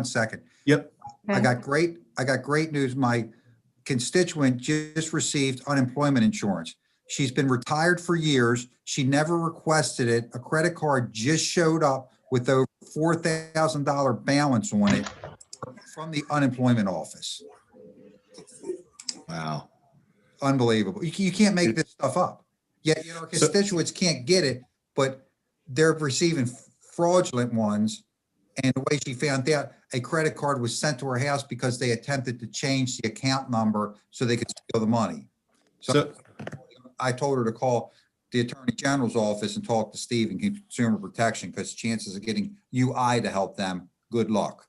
second. Yep. I got great news. My constituent just received unemployment insurance. She's been retired for years. She never requested it. A credit card just showed up with over $4,000 balance on it from the unemployment office. Wow. Unbelievable. You can't make this stuff up. Yet, our constituents can't get it, but they're receiving fraudulent ones. And the way she found out, a credit card was sent to her house because they attempted to change the account number so they could steal the money. So I told her to call the Attorney General's office and talk to Steve in Consumer Protection, because chances of getting UI to help them, good luck.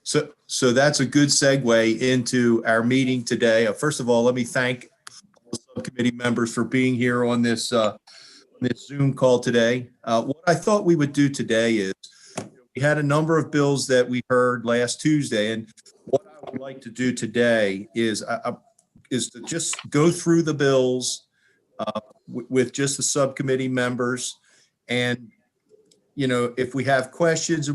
So that's a good segue into our meeting today. First of all, let me thank all the subcommittee members for being here on this Zoom call today. What I thought we would do today is, we had a number of bills that we heard last Tuesday, and what I would like to do today is to just go through the bills with just the subcommittee members, and if we have questions,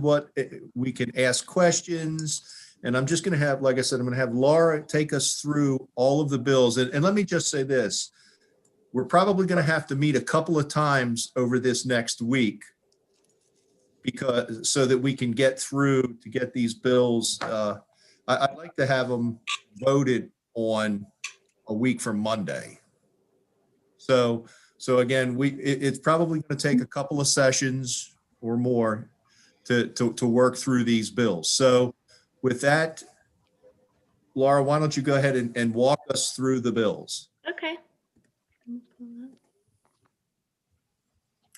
we can ask questions. And I'm just going to have, like I said, I'm going to have Laura take us through all of the bills. And let me just say this: we're probably going to have to meet a couple of times over this next week, so that we can get these bills. I'd like to have them voted on a week from Monday. So again, it's probably going to take a couple of sessions or more to work through these bills. So with that, Laura, why don't you go ahead and walk us through the bills? Okay.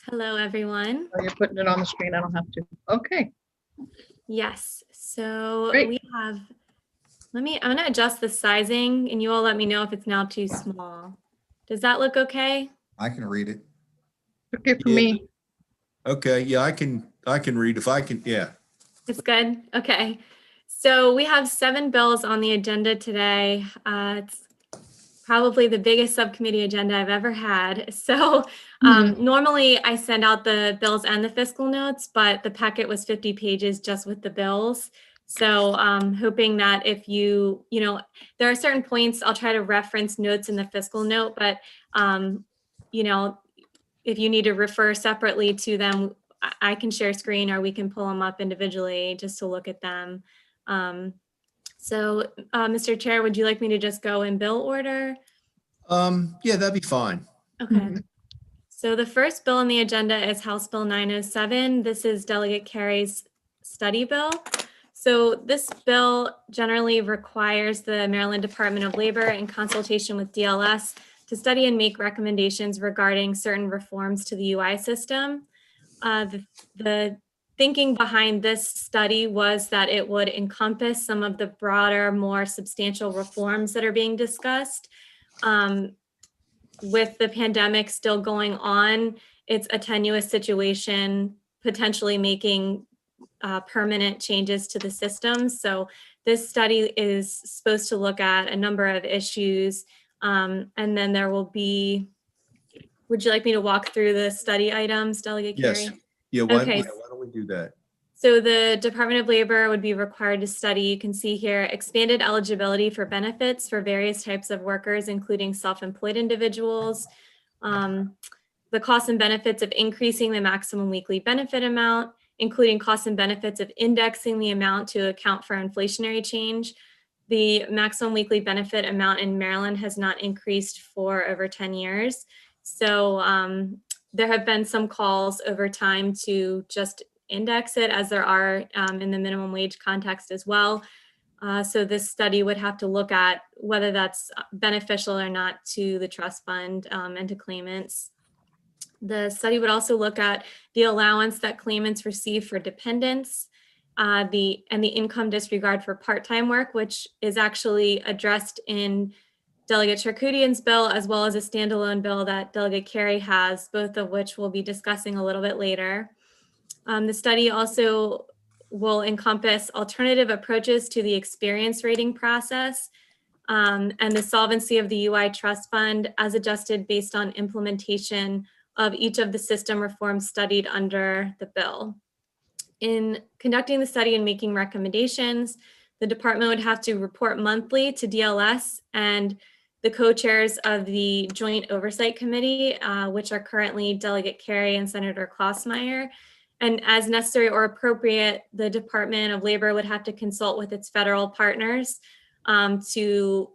Hello, everyone. Oh, you're putting it on the screen. I don't have to. Okay. Yes. So Great. we have, I'm going to adjust the sizing and you all let me know if it's now too small. Does that look okay? I can read it. Okay for me. Okay. Yeah, I can read if I can. Yeah. It's good. Okay. So we have 7 bills on the agenda today. It's probably the biggest subcommittee agenda I've ever had. So normally I send out the bills and the fiscal notes, but the packet was 50 pages just with the bills. So hoping that if there are certain points, I'll try to reference notes in the fiscal note, but if you need to refer separately to them, I can share screen or we can pull them up individually just to look at them. So, Mr. Chair, would you like me to just go in bill order? Yeah, that'd be fine. Okay. So the first bill on the agenda is House Bill 907. This is Delegate Carey's study bill. So this bill generally requires the Maryland Department of Labor, in consultation with DLS, to study and make recommendations regarding certain reforms to the UI system. The thinking behind this study was that it would encompass some of the broader, more substantial reforms that are being discussed. With the pandemic still going on, it's a tenuous situation, potentially making permanent changes to the system. So this study is supposed to look at a number of issues. And then there will be, would you like me to walk through the study items, Delegate Carey? Yes. Yeah, why Okay. don't we do that? So the Department of Labor would be required to study, you can see here, expanded eligibility for benefits for various types of workers, including self-employed individuals, the costs and benefits of increasing the maximum weekly benefit amount, including costs and benefits of indexing the amount to account for inflationary change. The maximum weekly benefit amount in Maryland has not increased for over 10 years. So there have been some calls over time to just index it, as there are in the minimum wage context as well. So this study would have to look at whether that's beneficial or not to the trust fund and to claimants. The study would also look at the allowance that claimants receive for dependents, the income disregard for part-time work, which is actually addressed in Delegate Charkoudian's bill, as well as a standalone bill that Delegate Carey has, both of which we'll be discussing a little bit later. The study also will encompass alternative approaches to the experience rating process and the solvency of the UI trust fund as adjusted based on implementation of each of the system reforms studied under the bill. In conducting the study and making recommendations, the department would have to report monthly to DLS and the co-chairs of the Joint Oversight Committee, which are currently Delegate Carey and Senator Klossmeyer. And as necessary or appropriate, the Department of Labor would have to consult with its federal partners to,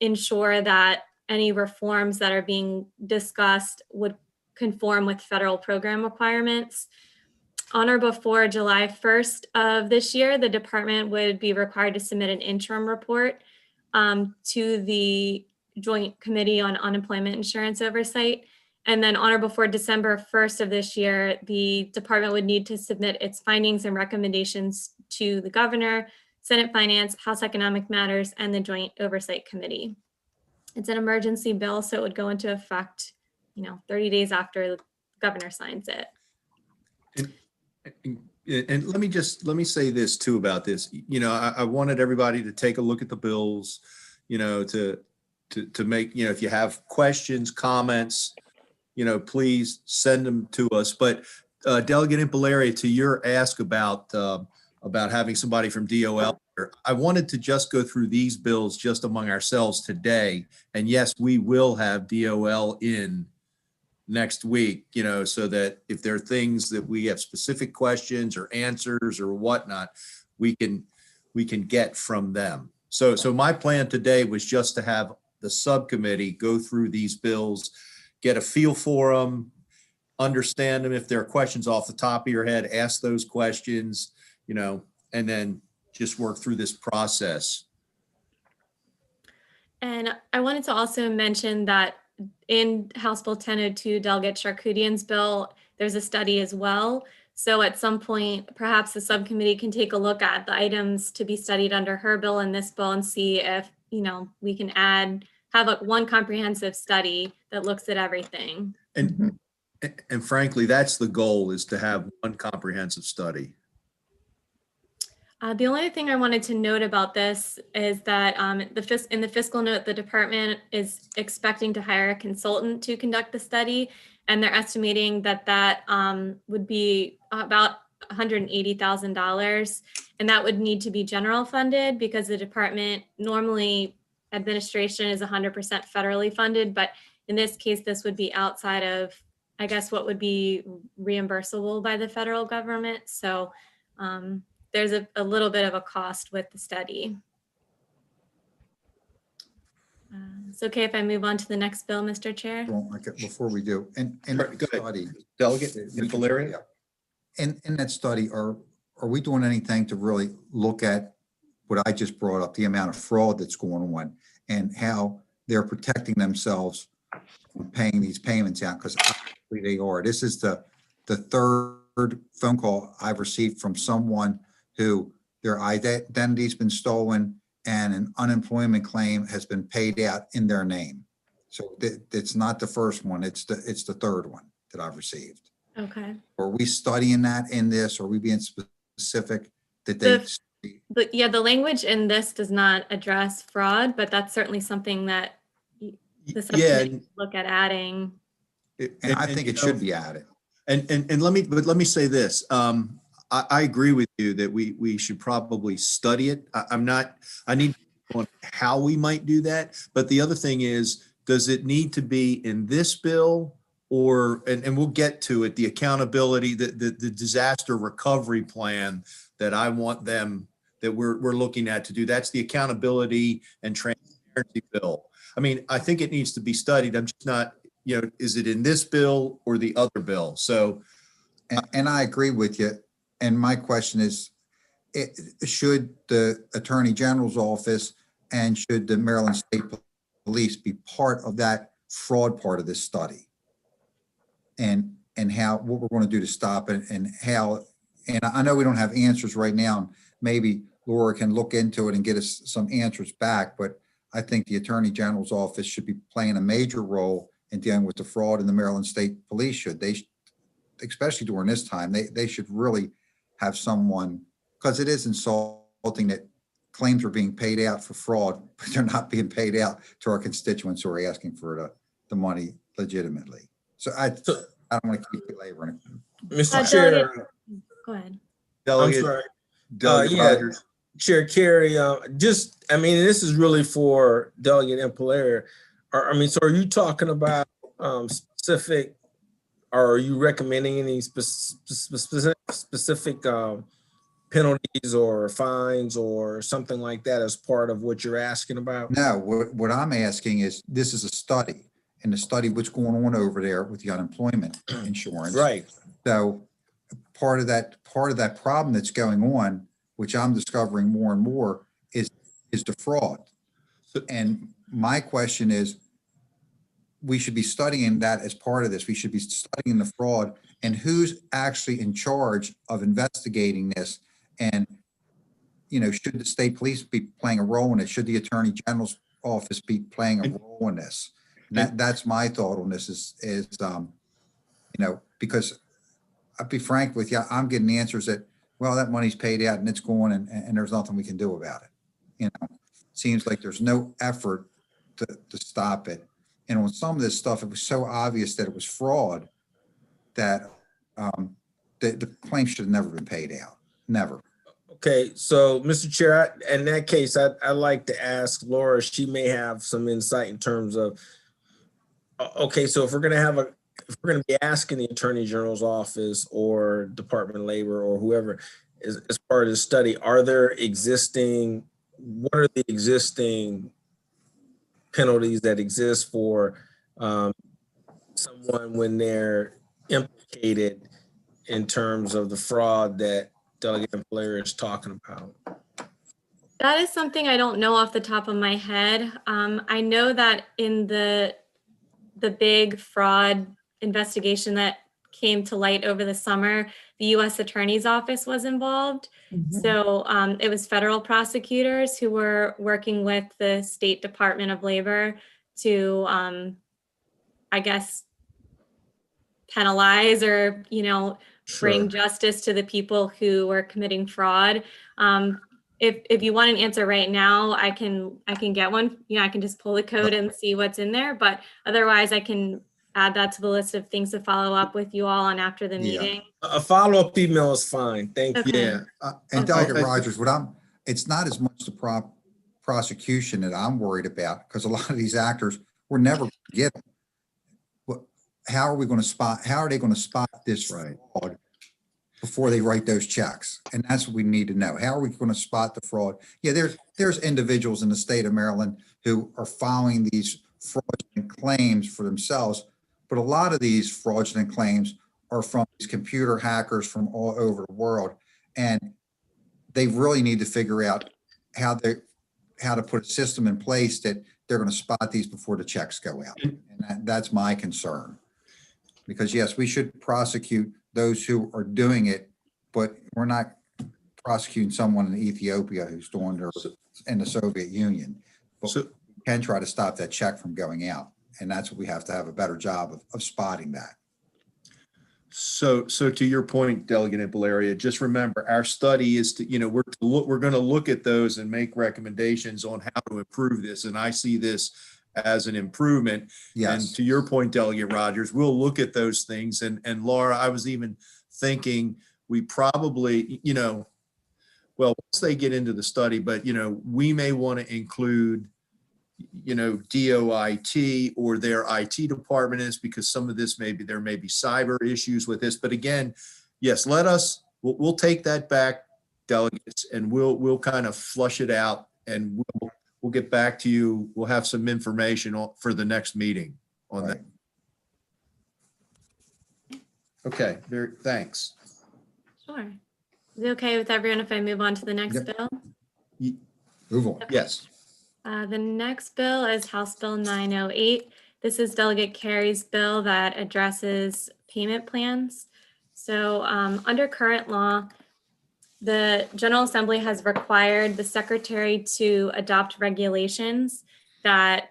ensure that any reforms that are being discussed would conform with federal program requirements. On or before July 1st of this year, the department would be required to submit an interim report to the Joint Committee on Unemployment Insurance Oversight. And then on or before December 1st of this year, the department would need to submit its findings and recommendations to the governor, Senate Finance, House Economic Matters, and the Joint Oversight Committee. It's an emergency bill, so it would go into effect, 30 days after the governor signs it. And let me say this too about this. I wanted everybody to take a look at the bills, to make, if you have questions, comments, please send them to us. But Delegate Impalaria, to your ask about having somebody from DOL, I wanted to just go through these bills just among ourselves today. And yes, we will have DOL in next week, so that if there are things that we have specific questions or answers or whatnot, we can get from them. So my plan today was just to have the subcommittee go through these bills, get a feel for them, understand them. If there are questions off the top of your head, ask those questions, and then just work through this process. And I wanted to also mention that in House Bill 1002, Delegate Charkoudian's bill, there's a study as well. So at some point, perhaps the subcommittee can take a look at the items to be studied under her bill and this bill and see if, we can have one comprehensive study that looks at everything. And frankly, that's the goal, is to have one comprehensive study. The only thing I wanted to note about this is that in the fiscal note, the department is expecting to hire a consultant to conduct the study, and they're estimating that would be about $180,000, and that would need to be general funded because the department, normally administration is 100% federally funded, but in this case, this would be outside of, I guess, what would be reimbursable by the federal government. So there's a little bit of a cost with the study. It's okay if I move on to the next bill, Mr. Chair? Well, before we do, in that study, Delegate Impalaria? In that study, are we doing anything to really look at what I just brought up, the amount of fraud that's going on and how they're protecting themselves from paying these payments out? Because obviously they are. This is the third phone call I've received from someone who their identity's been stolen and an unemployment claim has been paid out in their name. So it's not the first one, it's the third one that I've received. Okay. Are we studying that in this? Are we being specific that But yeah, the language in this does not address fraud, but that's certainly something that the subcommittee look at adding. And I think it should be added. And let me say this. I agree with you that we should probably study it. I need to know on how we might do that. But the other thing is, does it need to be in this bill, or, and we'll get to it, the accountability, the disaster recovery plan that I want them, that we're looking at to do? That's the accountability and transparency bill. I mean, I think it needs to be studied. I'm just not, is it in this bill or the other bill? So, and I agree with you. And my question is, should the Attorney General's office and should the Maryland State Police be part of that fraud part of this study? And what we're going to do to stop it, and how, and I know we don't have answers right now. Maybe Laura can look into it and get us some answers back, but I think the Attorney General's office should be playing a major role in dealing with the fraud, and the Maryland State Police should. Especially during this time, they should really have someone, because it is insulting that claims are being paid out for fraud, but they're not being paid out to our constituents who are asking for the money legitimately. So I don't want to keep belaboring it. Mr. Chair, Go ahead. I'm Delegate, sorry. Delegate Yeah. Rogers. Chair Carey, I mean, this is really for Delegate Impalaria. So are you talking about specific, or are you recommending any specific penalties or fines or something like that as part of what you're asking about? No, what I'm asking is, this is a study, and the study what's going on over there with the unemployment insurance. Right. So part of that problem that's going on, which I'm discovering more and more, is the fraud. And my question is, we should be studying that as part of this. We should be studying the fraud and who's actually in charge of investigating this. And, should the state police be playing a role in it? Should the Attorney General's office be playing a role in this? And that's my thought on this is because I'll be frank with you, I'm getting answers that, well, that money's paid out and it's going and there's nothing we can do about it. Seems like there's no effort to stop it. And on some of this stuff, it was so obvious that it was fraud that the claim should have never been paid out. Never. Okay, so Mr. Chair, in that case, I'd like to ask Laura, she may have some insight in terms of, okay, so if we're gonna be asking the Attorney General's office or Department of Labor or whoever is as part of the study, what are the existing penalties that exist for someone when they're implicated in terms of the fraud that Delegate Blair is talking about? That is something I don't know off the top of my head. I know that in the big fraud investigation that came to light over the summer, the U.S. Attorney's Office was involved. So it was federal prosecutors who were working with the State Department of Labor to, I guess, penalize or, bring justice to the people who were committing fraud. If you want an answer right now, I can get one. I can just pull the code and see what's in there. But otherwise, I can add that to the list of things to follow up with you all on after the meeting. A follow-up email is fine. Thank you. Okay. Yeah. And Delegate Rogers, it's not as much the prosecution that I'm worried about, because a lot of these actors, we're never going to get them. How are they going to spot this fraud before they write those checks? And that's what we need to know. How are we going to spot the fraud? Yeah, there's individuals in the state of Maryland who are filing these fraudulent claims for themselves, but a lot of these fraudulent claims are from these computer hackers from all over the world. And they really need to figure out how to put a system in place that they're going to spot these before the checks go out. And that's my concern. Because yes, we should prosecute those who are doing it, but we're not prosecuting someone in Ethiopia who's doing it in the Soviet Union. But we can try to stop that check from going out. And that's what we have to have a better job of spotting that. So to your point, Delegate Impalaria, just remember our study is we're going to look at those and make recommendations on how to improve this. And I see this as an improvement. Yes. And to your point, Delegate Rogers, we'll look at those things. And Laura, I was even thinking we probably, once they get into the study, but, we may want to include, DOIT or their IT department is, because some of this there may be cyber issues with this. But again, yes, we'll take that back, delegates, and we'll kind of flush it out, and we'll get back to you. We'll have some information for the next meeting on that. Okay, thanks. Sure. Is it okay with everyone if I move on to the next bill? Move on. Yes. The next bill is House Bill 908. This is Delegate Carey's bill that addresses payment plans. So under current law, the General Assembly has required the Secretary to adopt regulations that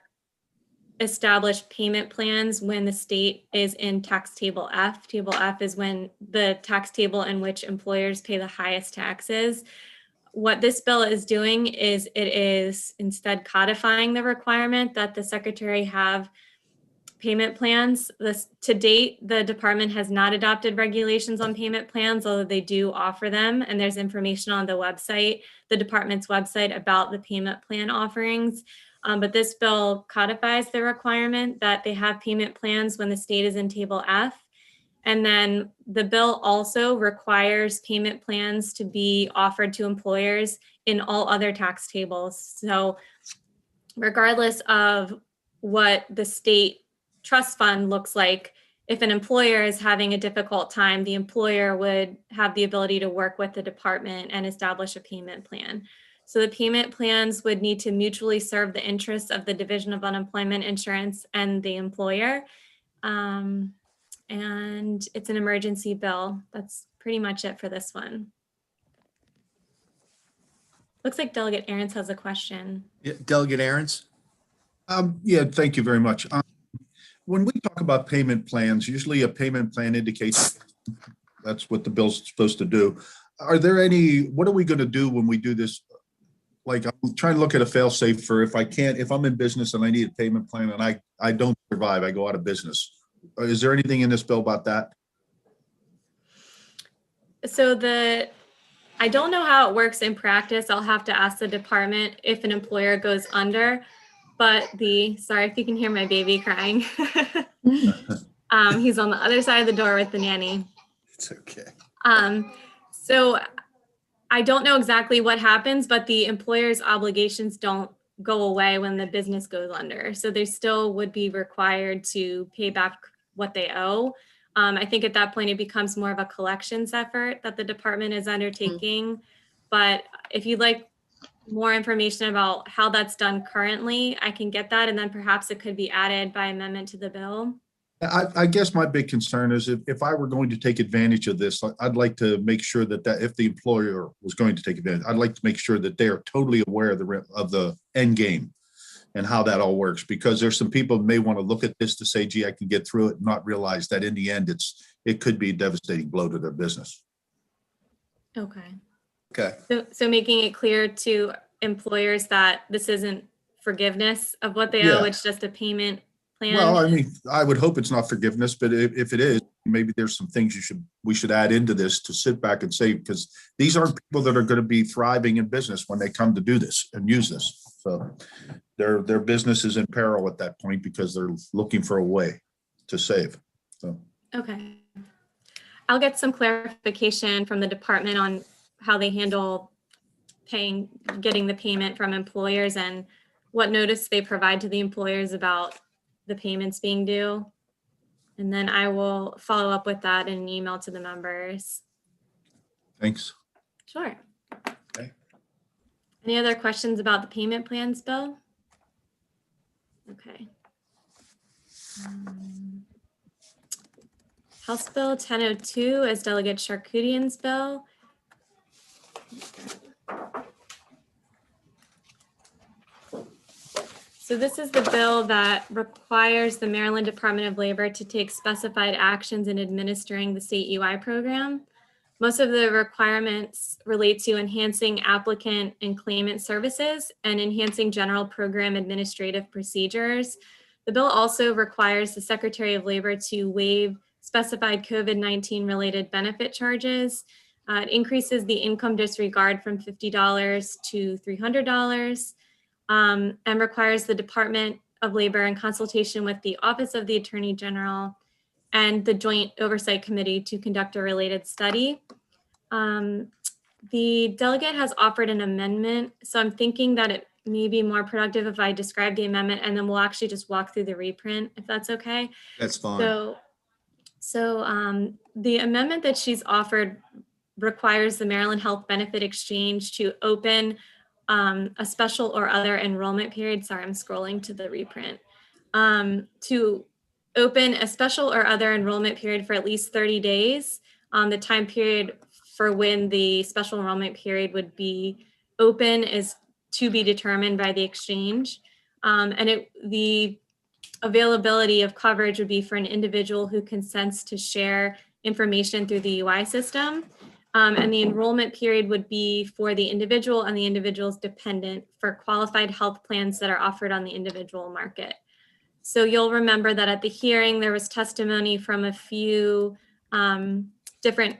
establish payment plans when the state is in tax table F. Table F is when the tax table in which employers pay the highest taxes. What this bill is doing is it is instead codifying the requirement that the Secretary have payment plans. To date, the department has not adopted regulations on payment plans, although they do offer them. And there's information on the website, the department's website, about the payment plan offerings. But this bill codifies the requirement that they have payment plans when the state is in Table F. And then the bill also requires payment plans to be offered to employers in all other tax tables. So regardless of what the state trust fund looks like, if an employer is having a difficult time, the employer would have the ability to work with the department and establish a payment plan. So the payment plans would need to mutually serve the interests of the Division of Unemployment Insurance and the employer. And it's an emergency bill. That's pretty much it for this one. Looks like Delegate Ahrens has a question. Yeah, Delegate Ahrens? Yeah, thank you very much. When we talk about payment plans, usually a payment plan indicates that's what the bill's supposed to do. Are there any, what are we going to do when we do this? Like, I'm trying to look at a fail safe for if I'm in business and I need a payment plan and I don't survive, I go out of business. Is there anything in this bill about that? So I don't know how it works in practice. I'll have to ask the department if an employer goes under, but sorry if you can hear my baby crying. He's on the other side of the door with the nanny. It's okay. So I don't know exactly what happens, but the employer's obligations don't go away when the business goes under. So they still would be required to pay back what they owe. I think at that point, it becomes more of a collections effort that the department is undertaking. But if you'd like more information about how that's done currently, I can get that. And then perhaps it could be added by amendment to the bill. I guess my big concern is if I were going to take advantage of this, I'd like to make sure that if the employer was going to take advantage, I'd like to make sure that they are totally aware of the end game and how that all works, because there's some people who may want to look at this to say, gee, I can get through it, and not realize that in the end, it could be a devastating blow to their business. Okay. Okay. So making it clear to employers that this isn't forgiveness of what they owe, Yeah. it's just a payment plan. Well, I mean, I would hope it's not forgiveness, but if it is, maybe there's some things we should add into this to sit back and say, because these aren't people that are going to be thriving in business when they come to do this and use this. So their business is in peril at that point because they're looking for a way to save. So. Okay. I'll get some clarification from the department on how they handle getting the payment from employers and what notice they provide to the employers about the payments being due. And then I will follow up with that in an email to the members. Thanks. Sure. Okay. Any other questions about the payment plans bill? Okay. House Bill 1002 is Delegate Charkoudian's bill. So this is the bill that requires the Maryland Department of Labor to take specified actions in administering the state UI program. Most of the requirements relate to enhancing applicant and claimant services and enhancing general program administrative procedures. The bill also requires the Secretary of Labor to waive specified COVID-19 related benefit charges. It increases the income disregard from $50 to $300. And requires the Department of Labor in consultation with the Office of the Attorney General and the Joint Oversight Committee to conduct a related study. The delegate has offered an amendment, so I'm thinking that it may be more productive if I describe the amendment and then we'll actually just walk through the reprint, if that's okay. That's fine. So the amendment that she's offered requires the Maryland Health Benefit Exchange to open a special or other enrollment period. Sorry, I'm scrolling to the reprint. To open a special or other enrollment period for at least 30 days. The time period for when the special enrollment period would be open is to be determined by the exchange. And the availability of coverage would be for an individual who consents to share information through the UI system. And the enrollment period would be for the individual and the individual's dependent for qualified health plans that are offered on the individual market. So you'll remember that at the hearing, there was testimony from a few different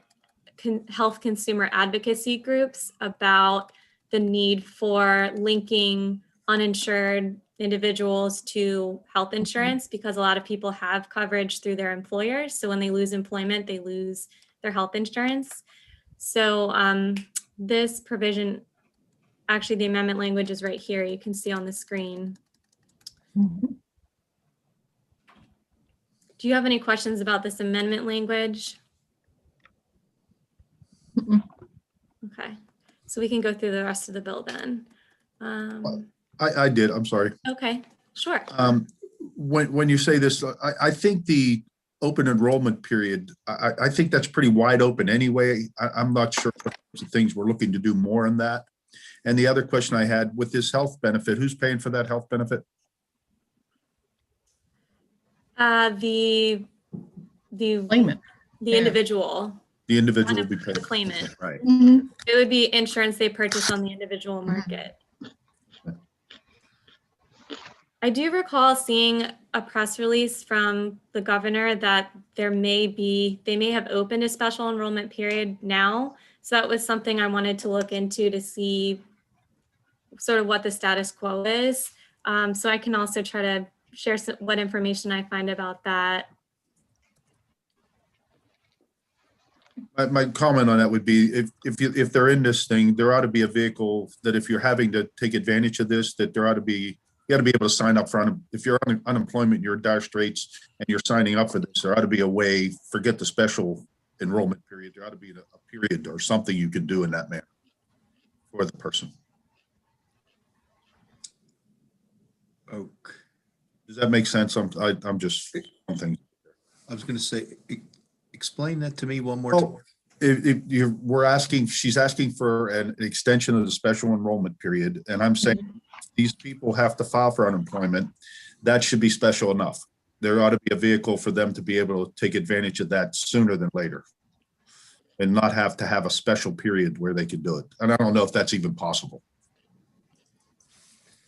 health consumer advocacy groups about the need for linking uninsured individuals to health insurance, because a lot of people have coverage through their employers. So when they lose employment, they lose their health insurance. So this provision, actually the amendment language is right here. You can see on the screen. Mhm. Do you have any questions about this amendment language? Mm-mm. Okay, so we can go through the rest of the bill then. I did, I'm sorry. Okay, sure. When you say this, I think the open enrollment period, I think that's pretty wide open anyway. I'm not sure what things we're looking to do more on that. And the other question I had with this health benefit, who's paying for that health benefit? The Claimant. the individual, The individual will be paying. the claimant. Right. Mhm. It would be insurance they purchase on the individual market. I do recall seeing a press release from the governor that they may have opened a special enrollment period now. So that was something I wanted to look into to see sort of what the status quo is. So I can also try to share what information I find about that. My comment on that would be if they're in this thing, there ought to be a vehicle that if you're having to take advantage of this, that there ought to be, you got to be able to sign up for, if you're on unemployment, you're in dire straits and you're signing up for this, there ought to be a way, forget the special enrollment period, there ought to be a period or something you can do in that manner for the person. Oh, Does that make sense? I'm just something. I was going to say, explain that to me one more Oh, time. She's asking for an extension of the special enrollment period, and I'm saying these people have to file for unemployment. That should be special enough. There ought to be a vehicle for them to be able to take advantage of that sooner than later and not have to have a special period where they could do it. And I don't know if that's even possible.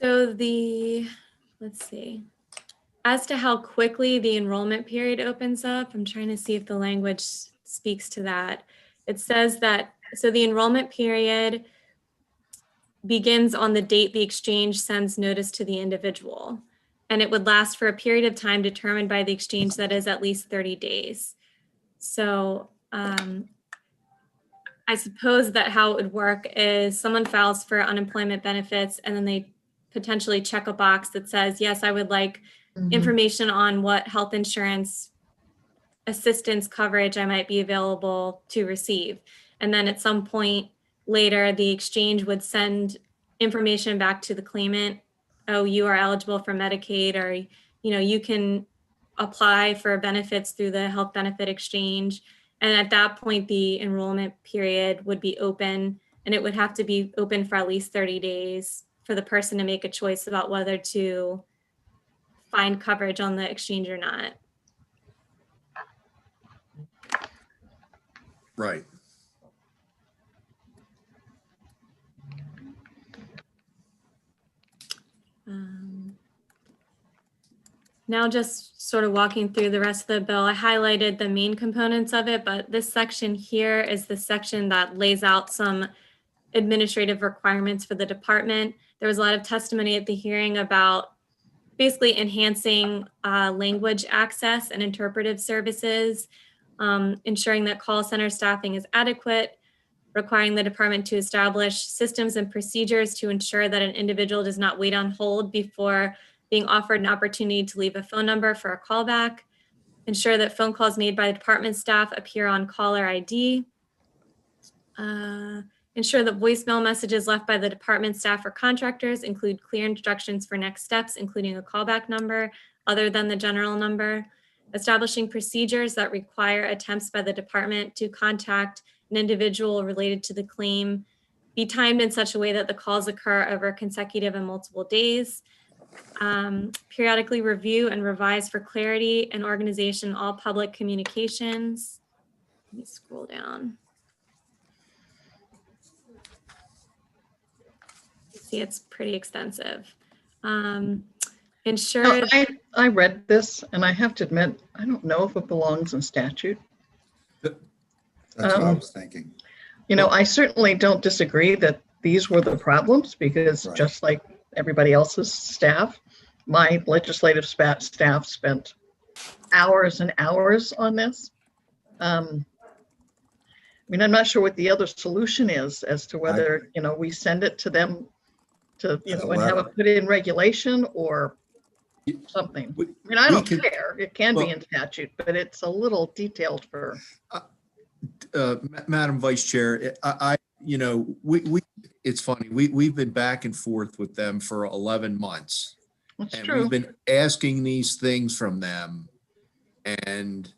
So let's see. As to how quickly the enrollment period opens up, I'm trying to see if the language speaks to that. It says that, so the enrollment period begins on the date the exchange sends notice to the individual, and it would last for a period of time determined by the exchange that is at least 30 days. So I suppose that how it would work is someone files for unemployment benefits and then they potentially check a box that says, yes, I would like information on what health insurance assistance coverage I might be available to receive. And then at some point later, the exchange would send information back to the claimant. Oh, you are eligible for Medicaid, or, you can apply for benefits through the health benefit exchange. And at that point, the enrollment period would be open, and it would have to be open for at least 30 days for the person to make a choice about whether to find coverage on the exchange or not. Right. Now just sort of walking through the rest of the bill, I highlighted the main components of it, but this section here is the section that lays out some administrative requirements for the department. There was a lot of testimony at the hearing about basically enhancing language access and interpretive services, ensuring that call center staffing is adequate, requiring the department to establish systems and procedures to ensure that an individual does not wait on hold before being offered an opportunity to leave a phone number for a callback, ensure that phone calls made by the department staff appear on caller ID, ensure that voicemail messages left by the department staff or contractors include clear instructions for next steps, including a callback number other than the general number, establishing procedures that require attempts by the department to contact an individual related to the claim be timed in such a way that the calls occur over consecutive and multiple days, periodically review and revise for clarity and organization all public communications. Let me scroll down. You see, it's pretty extensive. No, Insured, I read this and I have to admit, I don't know if it belongs in statute. That's what I Um, was thinking. I certainly don't disagree that these were the problems because Right. just like everybody else's staff, my legislative staff spent hours and hours on this. I'm not sure what the other solution is as to whether, we send it to them to, As a and have letter. it put in regulation or something. We- I we don't could- care. It can be well- in statute, but it's a little detailed for, Madam Vice Chair, it's funny, we've been back and forth with them for 11 months. it's And true. we've been asking these things from them and,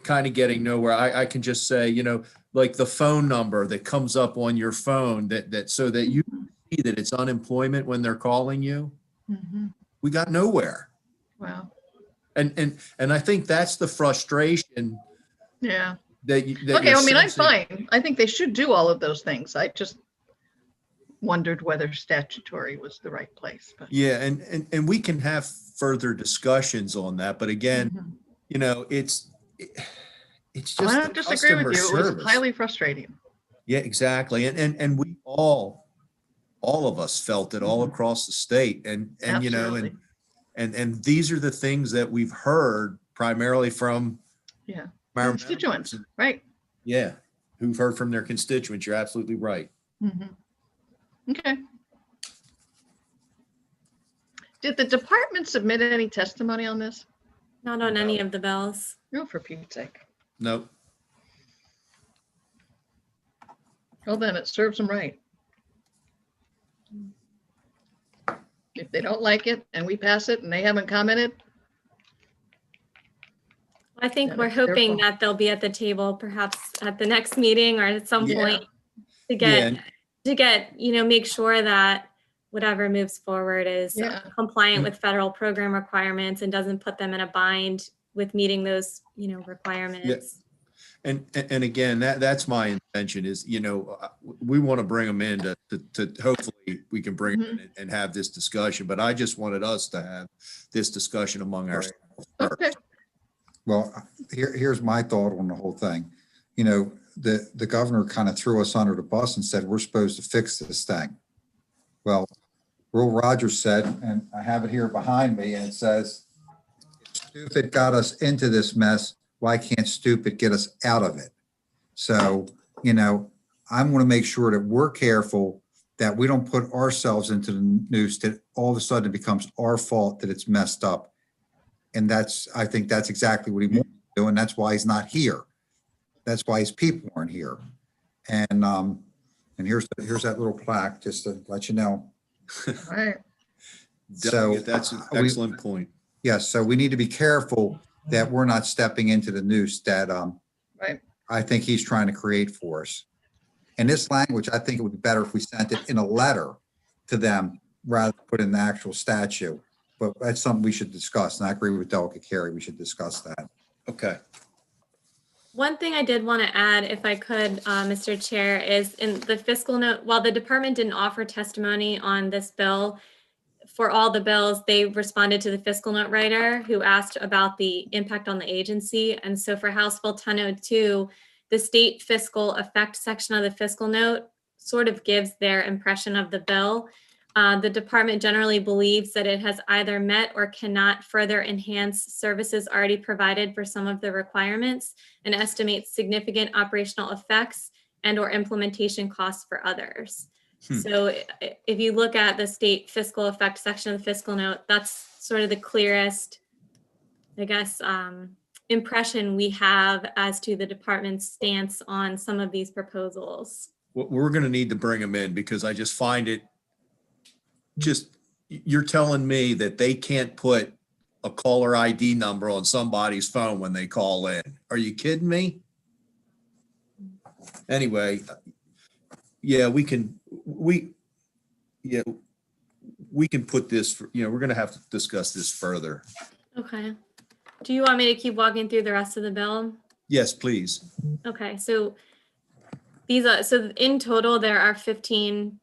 kind of getting nowhere. I can just say, like the phone number that comes up on your phone so that you see that it's unemployment when they're calling you. Mhm. We got nowhere. Wow. And I think that's the frustration Yeah. that Okay. you're I'm sensing. fine. I think they should do all of those things. I just wondered whether statutory was the right place, but. Yeah, and we can have further discussions on that, but again, Mhm. it's I just don't the disagree with customer you. It was service. highly frustrating. Yeah, exactly. And we all of us felt it all across the state and Absolutely. and these are the things that we've heard primarily from Yeah. our Constituents, members. right? Yeah, who've heard from their constituents. You're absolutely right. Mhm. Okay. Did the department submit any testimony on this? not on any of the bills. No, for Pete's sake. Nope. Well, then it serves them right. If they don't like it and we pass it and they haven't commented, I think Then we're it's their hoping fault. that they'll be at the table perhaps at the next meeting or at some Yeah. point to Yeah, get, make sure that whatever moves forward is Yeah. compliant with federal program requirements and doesn't put them in a bind with meeting those, requirements. And again, that's my intention is, we want to bring them in to hopefully we can bring them in and have this discussion, but I just wanted us to have this discussion among ourselves okay. first. Well, here's my thought on the whole thing. The governor kind of threw us under the bus and said, we're supposed to fix this thing. Well, Will Rogers said, and I have it here behind me, and it says, stupid got us into this mess. Why can't stupid get us out of it? So, I want to make sure that we're careful that we don't put ourselves into the noose that all of a sudden it becomes our fault that it's messed up. And I think that's exactly what he wants to do, and that's why he's not here. That's why his people aren't here. And here's that little plaque, just to let you know. All right. So That's an we- excellent point. Yes, so we need to be careful that we're not stepping into the noose that Right. I think he's trying to create for us. And this language, I think it would be better if we sent it in a letter to them rather than put in the actual statute. But that's something we should discuss. And I agree with Delegate Carey. We should discuss that. Okay. One thing I did want to add, if I could, Mr. Chair, is in the fiscal note, while the department didn't offer testimony on this bill, for all the bills, they responded to the fiscal note writer who asked about the impact on the agency. And so for House Bill 1002, the state fiscal effect section of the fiscal note sort of gives their impression of the bill. The department generally believes that it has either met or cannot further enhance services already provided for some of the requirements and estimates significant operational effects and or implementation costs for others. So if you look at the state fiscal effect section of the fiscal note, that's sort of the clearest, I guess, impression we have as to the department's stance on some of these proposals. We're going to need to bring them in because I just find it you're telling me that they can't put a caller ID number on somebody's phone when they call in. Are you kidding me? Anyway, yeah, we can put this, we're going to have to discuss this further. Okay. Do you want me to keep walking through the rest of the bill? Yes, please. Okay, so these are, so in total, there are 15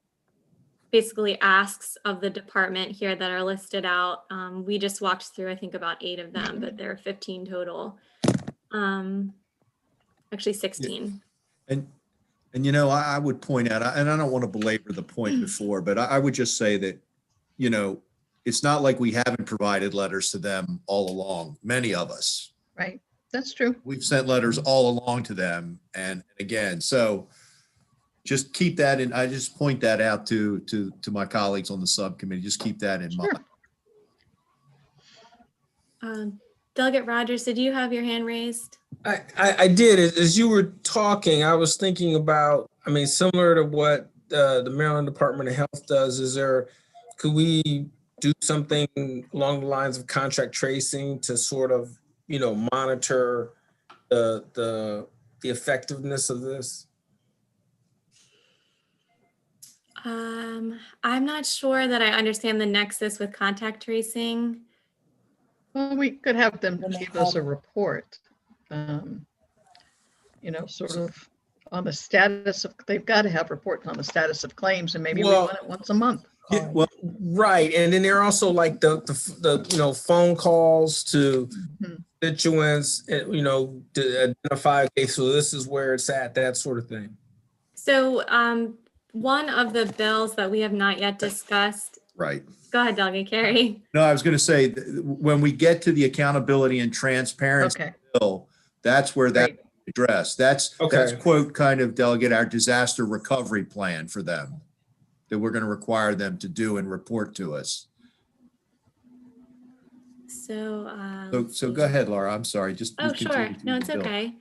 basically asks of the department here that are listed out. We just walked through, I think, about 8 of them, but there are 15 total. Actually 16. And you know, I would point out, and I don't want to belabor the point before, but I would just say that, you know, it's not like we haven't provided letters to them all along, many of us. Right, that's true. We've sent letters all along to them. And again, so just keep that in, I just point that out to my colleagues on the subcommittee, just keep that in Sure. mind. Delegate Rogers, did you have your hand raised? I did. As you were talking, I was thinking about, I mean, similar to what the Maryland Department of Health does, could we do something along the lines of contract tracing to sort of, you know, monitor the effectiveness of this? I'm not sure that I understand the nexus with contact tracing. Well, we could have them give us a report, you know, sort of on the status of, they've got to have reports on the status of claims, and maybe we Well, want it once a month. Yeah, well, right. And then there are also like the you know, phone calls to Mhm. constituents, you know, to identify, okay, so this is where it's at, that sort of thing. So one of the bills that we have not yet discussed, Right. go ahead, Delegate Carey. No, I was going to say, when we get to the accountability and transparency Okay, bill, that's where that great. addressed. That's Okay. quote, kind of, Delegate, our disaster recovery plan for them that we're going to require them to do and report to us. So, So go ahead, Laura. I'm sorry. Just oh, continue sure. through No, the it's bill. okay.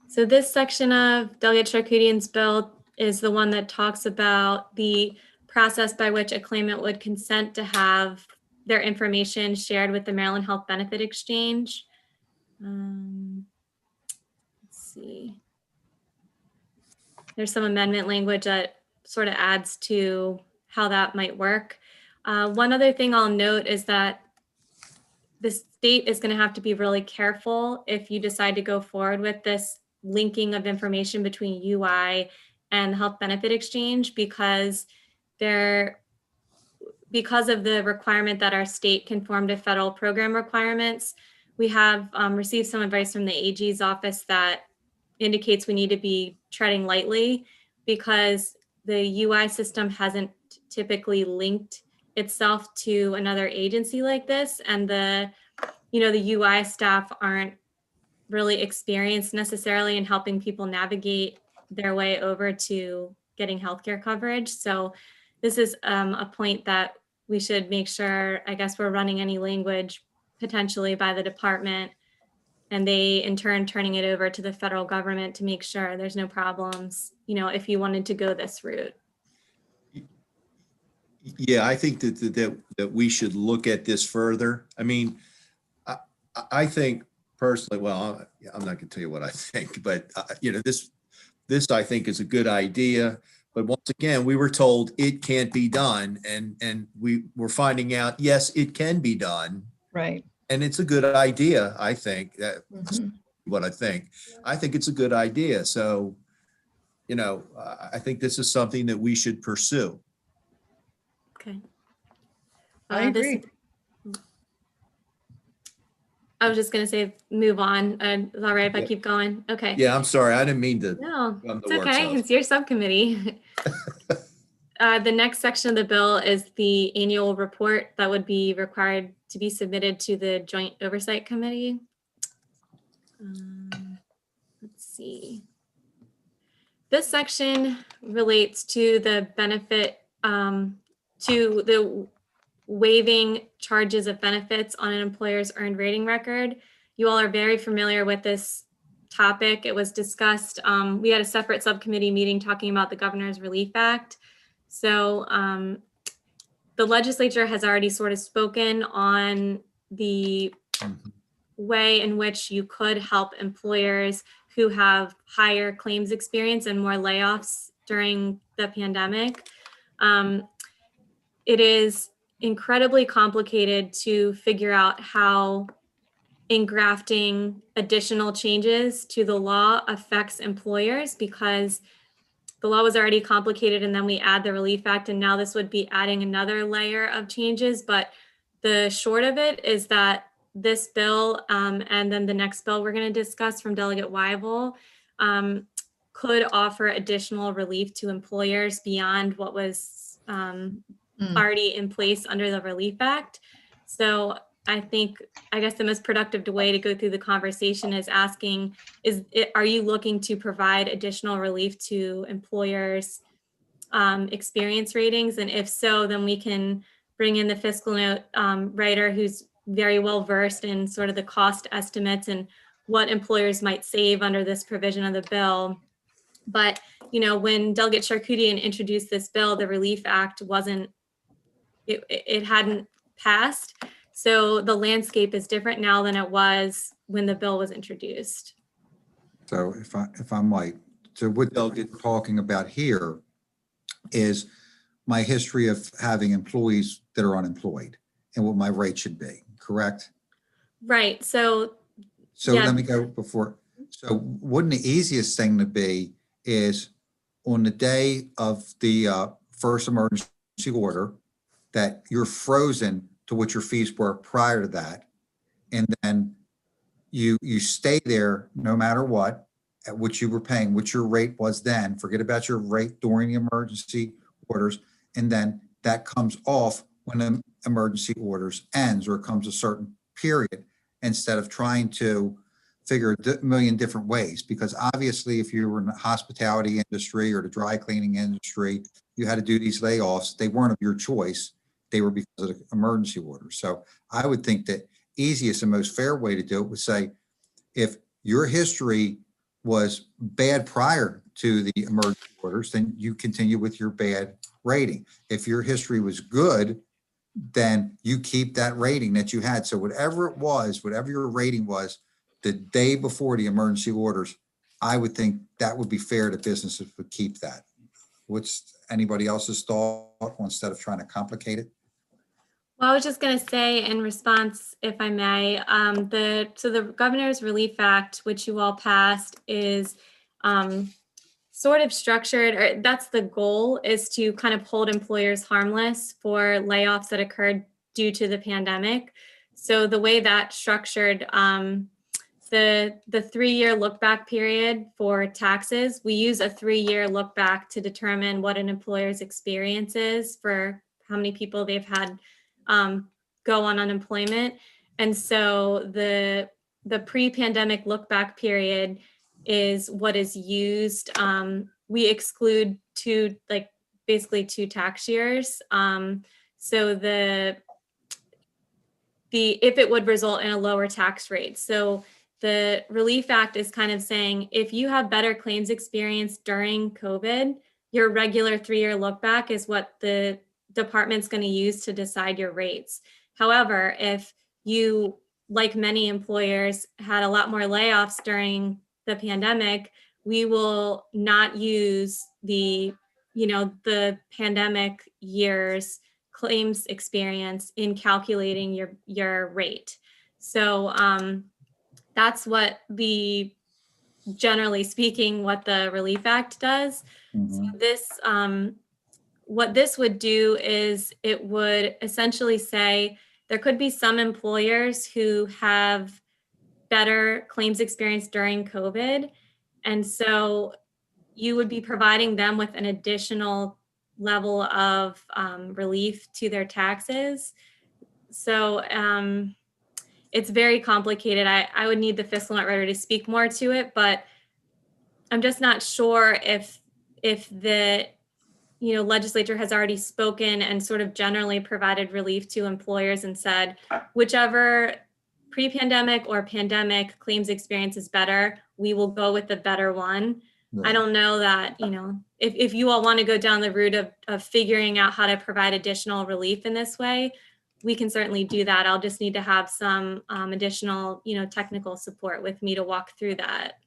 So this section of Delegate Charkoudian's bill is the one that talks about the process by which a claimant would consent to have their information shared with the Maryland Health Benefit Exchange. Let's see. There's some amendment language that sort of adds to how that might work. One other thing I'll note is that the state is going to have to be really careful if you decide to go forward with this linking of information between UI and the Health Benefit Exchange, because of the requirement that our state conform to federal program requirements, we have received some advice from the AG's office that indicates we need to be treading lightly, because the UI system hasn't typically linked itself to another agency like this, and the UI staff aren't really experienced necessarily in helping people navigate their way over to getting healthcare coverage. So this is a point that we should make sure, I guess, we're running any language potentially by the department, and they in turn turning it over to the federal government to make sure there's no problems, if you wanted to go this route. Yeah, I think that we should look at this further. I mean, I think personally, well, I'm not going to tell you what I think, but this I think is a good idea. But once again, we were told it can't be done, and we're finding out, yes, it can be done. Right. And it's a good idea, I think. That's Mhm. what I think. I think it's a good idea. So, I think this is something that we should pursue. Okay. I agree. I was just going to say, move on. Is all right if I keep going? Okay. Yeah, I'm sorry. I didn't mean to. No, I'm it's the work okay. zone. It's your subcommittee. The next section of the bill is the annual report that would be required to be submitted to the Joint Oversight Committee. Let's see. This section relates to the benefit, to the waiving charges of benefits on an employer's earned rating record. You all are very familiar with this topic. It was discussed. We had a separate subcommittee meeting talking about the Governor's Relief Act. So the legislature has already sort of spoken on the way in which you could help employers who have higher claims experience and more layoffs during the pandemic. It is incredibly complicated to figure out how engrafting additional changes to the law affects employers, because the law was already complicated, and then we add the Relief Act, and now this would be adding another layer of changes. But the short of it is that this bill and then the next bill we're going to discuss from Delegate Weibel could offer additional relief to employers beyond what was already in place under the Relief Act. So I guess the most productive way to go through the conversation is asking, are you looking to provide additional relief to employers' experience ratings? And if so, then we can bring in the Fiscal Note writer who's very well versed in sort of the cost estimates and what employers might save under this provision of the bill. But, when Delegate Charkoudian introduced this bill, the Relief Act it hadn't passed. So the landscape is different now than it was when the bill was introduced. So if I might, so what Delegate's talking about here is my history of having employees that are unemployed and what my rate should be, correct? Right. So yeah. Let me go before. So wouldn't the easiest thing to be is on the day of the first emergency order that you're frozen to what your fees were prior to that. And then you stay there no matter what, at which you were paying, what your rate was then. Forget about your rate during the emergency orders. And then that comes off when the emergency orders ends, or it comes a certain period, instead of trying to figure a million different ways. Because obviously if you were in the hospitality industry or the dry cleaning industry, you had to do these layoffs. They weren't of your choice. They were because of the emergency order. So I would think that easiest and most fair way to do it would say, if your history was bad prior to the emergency orders, then you continue with your bad rating. If your history was good, then you keep that rating that you had. So whatever it was, whatever your rating was the day before the emergency orders, I would think that would be fair to businesses would keep that. What's anybody else's thought instead of trying to complicate it? Well, I was just going to say in response, if I may, the Governor's Relief Act, which you all passed, is sort of structured, or that's the goal, is to kind of hold employers harmless for layoffs that occurred due to the pandemic. So the way that's structured, the 3-year look back period for taxes, we use a 3-year look back to determine what an employer's experience is for how many people they've had go on unemployment. And so the pre-pandemic look back period is what is used. We exclude basically two tax years. So if it would result in a lower tax rate. So the Relief Act is kind of saying, if you have better claims experience during COVID, your regular 3-year look back is what the department's going to use to decide your rates. However, if you, like many employers, had a lot more layoffs during the pandemic, we will not use the pandemic year's claims experience in calculating your rate. So that's what generally speaking, what the Relief Act does. So this, what this would do is it would essentially say there could be some employers who have better claims experience during COVID. And so you would be providing them with an additional level of relief to their taxes. So it's very complicated. I would need the Fiscal Note writer to speak more to it, but I'm just not sure if the legislature has already spoken and sort of generally provided relief to employers and said, whichever pre-pandemic or pandemic claims experience is better, we will go with the better one. Right. I don't know that, if you all want to go down the route of figuring out how to provide additional relief in this way, we can certainly do that. I'll just need to have some additional, technical support with me to walk through that.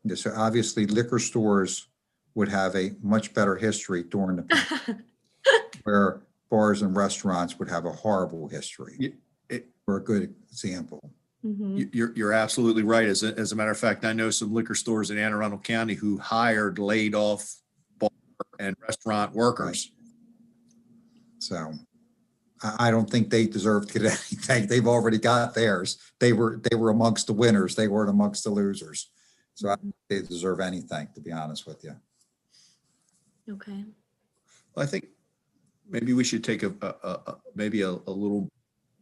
Yeah, so obviously liquor stores would have a much better history during the pandemic, where bars and restaurants would have a horrible history. For a good example. Mhm. You're absolutely right. As a matter of fact, I know some liquor stores in Anne Arundel County who hired laid off bar and restaurant workers. So I don't think they deserve to get anything. They've already got theirs. They were amongst the winners. They weren't amongst the losers. So I don't think they deserve anything, to be honest with you. Okay. I think maybe we should take maybe a little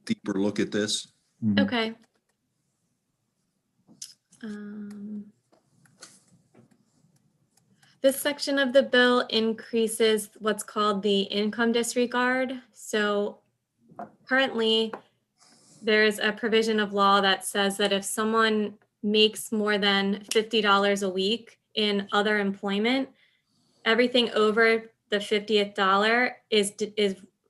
deeper look at this. Okay. This section of the bill increases what's called the income disregard. So currently, there's a provision of law that says that if someone makes more than $50 a week in other employment, everything over the 50th dollar is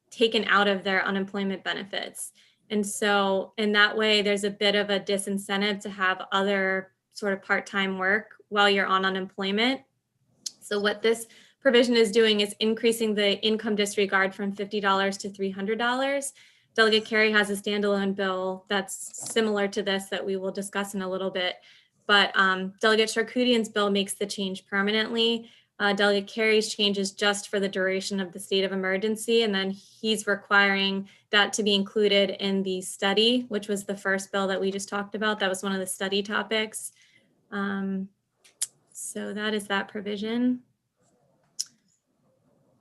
taken out of their unemployment benefits. And so in that way, there's a bit of a disincentive to have other sort of part-time work while you're on unemployment. So what this provision is doing is increasing the income disregard from $50 to $300. Delegate Carey has a standalone bill that's similar to this that we will discuss in a little bit. But Delegate Charkoudian's bill makes the change permanently. Delegate Carey's change is just for the duration of the state of emergency. And then he's requiring that to be included in the study, which was the first bill that we just talked about. That was one of the study topics. So that is that provision.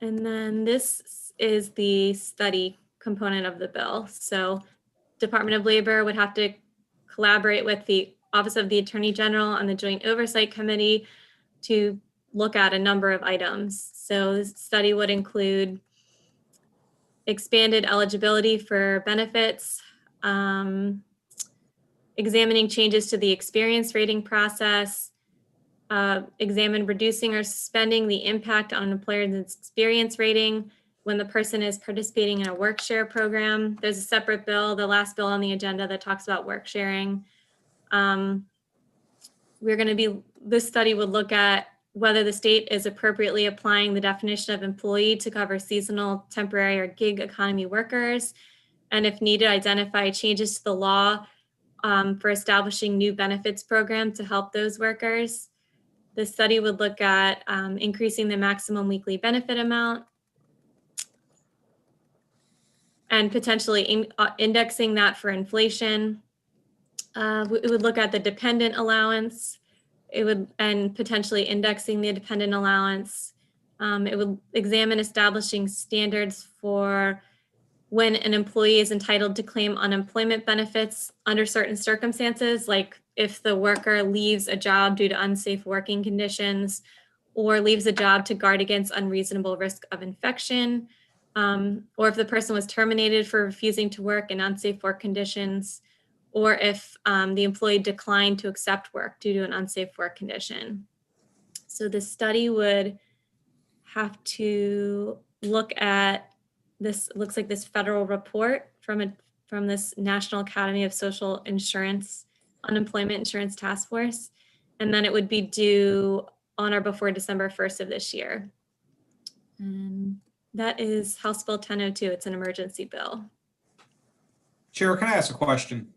And then this is the study component of the bill. So Department of Labor would have to collaborate with the Office of the Attorney General and the Joint Oversight Committee to look at a number of items. So this study would include expanded eligibility for benefits, examining changes to the experience rating process, examine reducing or suspending the impact on an employer's experience rating when the person is participating in a work share program. There's a separate bill, the last bill on the agenda, that talks about work sharing. This study would look at whether the state is appropriately applying the definition of employee to cover seasonal, temporary, or gig economy workers, and if needed, identify changes to the law for establishing new benefits program to help those workers. The study would look at increasing the maximum weekly benefit amount and potentially indexing that for inflation. It would look at the dependent allowance. And potentially indexing the dependent allowance. It would examine establishing standards for when an employee is entitled to claim unemployment benefits under certain circumstances, like if the worker leaves a job due to unsafe working conditions or leaves a job to guard against unreasonable risk of infection, or if the person was terminated for refusing to work in unsafe work conditions, or if the employee declined to accept work due to an unsafe work condition. So the study would have to look at this, looks like this federal report from this National Academy of Social Insurance Unemployment Insurance Task Force. And then it would be due on or before December 1st of this year. And that is House Bill 1002. It's an emergency bill. Chair, can I ask a question?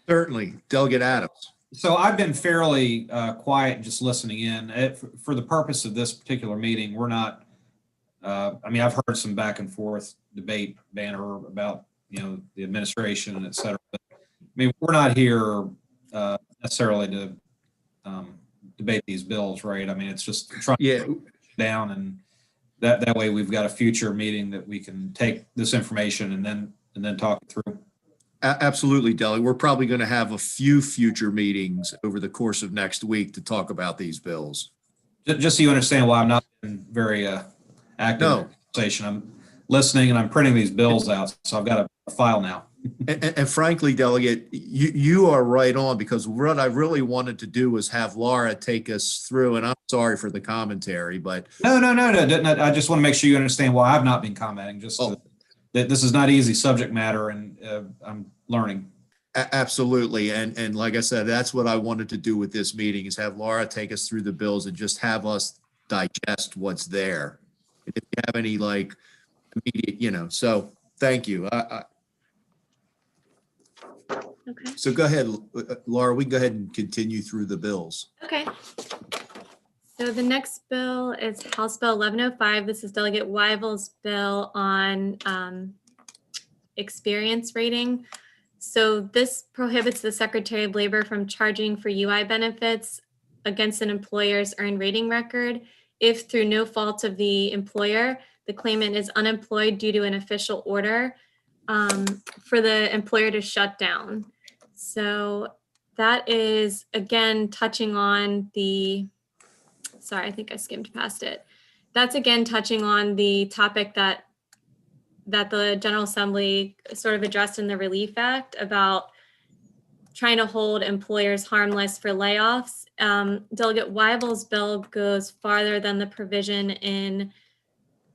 Certainly, Delegate Adams. So I've been fairly quiet and just listening in. For the purpose of this particular meeting, we're not, I've heard some back and forth debate banner about, the administration and et cetera. But, we're not here necessarily to debate these bills, right? It's just trying to down, and that way we've got a future meeting that we can take this information and then talk it through. Absolutely, Delegate. We're probably going to have a few future meetings over the course of next week to talk about these bills. Just so you understand why I'm not been very active in the conversation. I'm listening and I'm printing these bills out, so I've got a file now. And frankly, Delegate, you are right on, because what I really wanted to do was have Laura take us through, and I'm sorry for the commentary, but No. I just want to make sure you understand why I've not been commenting. That this is not easy subject matter, and I'm learning. Absolutely. And like I said, that's what I wanted to do with this meeting, is have Laura take us through the bills and just have us digest what's there. If you have any immediate, so thank you. Okay. So go ahead, Laura, we can go ahead and continue through the bills. Okay. So the next bill is House Bill 1105. This is Delegate Weibel's bill on experience rating. So this prohibits the Secretary of Labor from charging for UI benefits against an employer's earned rating record if, through no fault of the employer, the claimant is unemployed due to an official order for the employer to shut down. So that is, again, touching on the, sorry, I think I skimmed past it. That's again touching on the topic that the General Assembly sort of addressed in the Relief Act about trying to hold employers harmless for layoffs. Delegate Weibel's bill goes farther than the provision in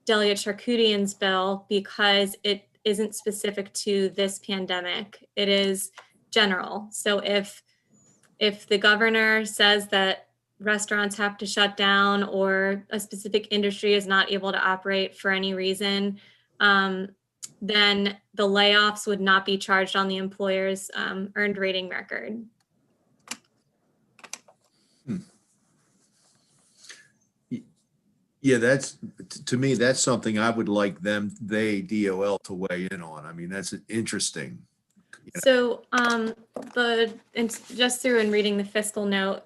Delegate Charkoudian's bill because it isn't specific to this pandemic. It is general. So if the governor says that restaurants have to shut down or a specific industry is not able to operate for any reason, then the layoffs would not be charged on the employer's earned rating record. Yeah, that's, to me, that's something I would like DOL to weigh in on. I mean, that's interesting. So just through and reading the fiscal note,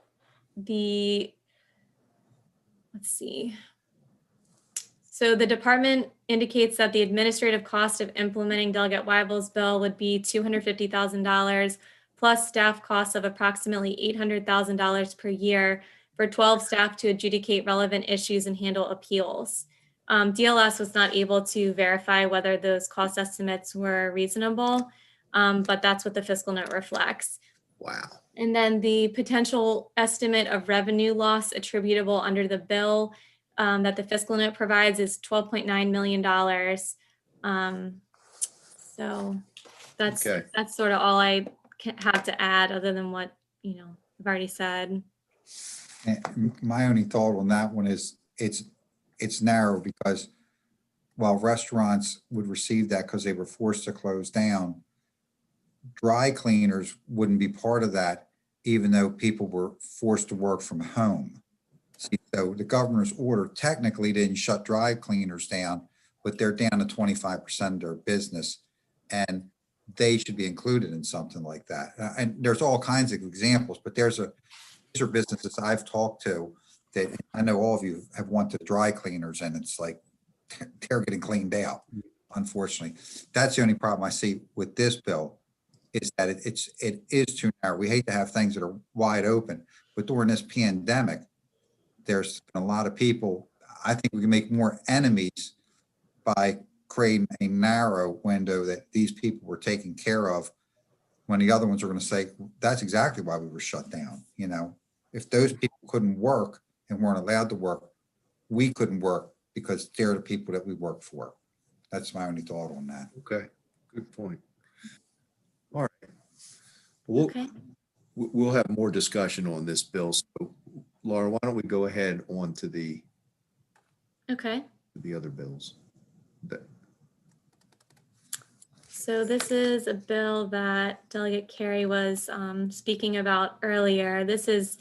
let's see. So the department indicates that the administrative cost of implementing Delegate Weibel's bill would be $250,000 plus staff costs of approximately $800,000 per year for 12 staff to adjudicate relevant issues and handle appeals. DLS was not able to verify whether those cost estimates were reasonable, but that's what the fiscal note reflects. Wow. And then the potential estimate of revenue loss attributable under the bill that the fiscal note provides is $12.9 million. So that's sort of all I have to add other than what, I've already said. And my only thought on that one is it's narrow because while restaurants would receive that because they were forced to close down, dry cleaners wouldn't be part of that, even though people were forced to work from home. See, so the governor's order technically didn't shut dry cleaners down, but they're down to 25% of their business, and they should be included in something like that. And there's all kinds of examples, but these are businesses I've talked to that I know all of you have wanted dry cleaners, and it's like they're getting cleaned out, unfortunately. That's the only problem I see with this bill, is that it is too narrow. We hate to have things that are wide open, but during this pandemic, there's been a lot of people. I think we can make more enemies by creating a narrow window that these people were taken care of, when the other ones are going to say, that's exactly why we were shut down. If those people couldn't work and weren't allowed to work, we couldn't work because they're the people that we work for. That's my only thought on that. Okay, good point. All right. We'll have more discussion on this bill. So, Laura, why don't we go ahead on to the other bills? So this is a bill that Delegate Carey was speaking about earlier. This is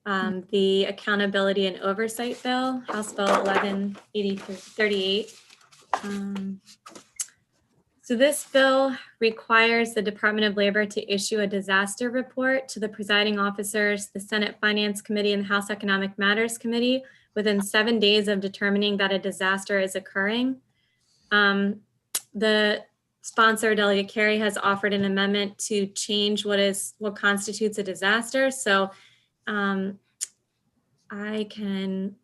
the Accountability and Oversight Bill, House Bill 1138. So this bill requires the Department of Labor to issue a disaster report to the presiding officers, the Senate Finance Committee, and the House Economic Matters Committee within 7 days of determining that a disaster is occurring. The sponsor, Delegate Carey, has offered an amendment to change what constitutes a disaster. So I can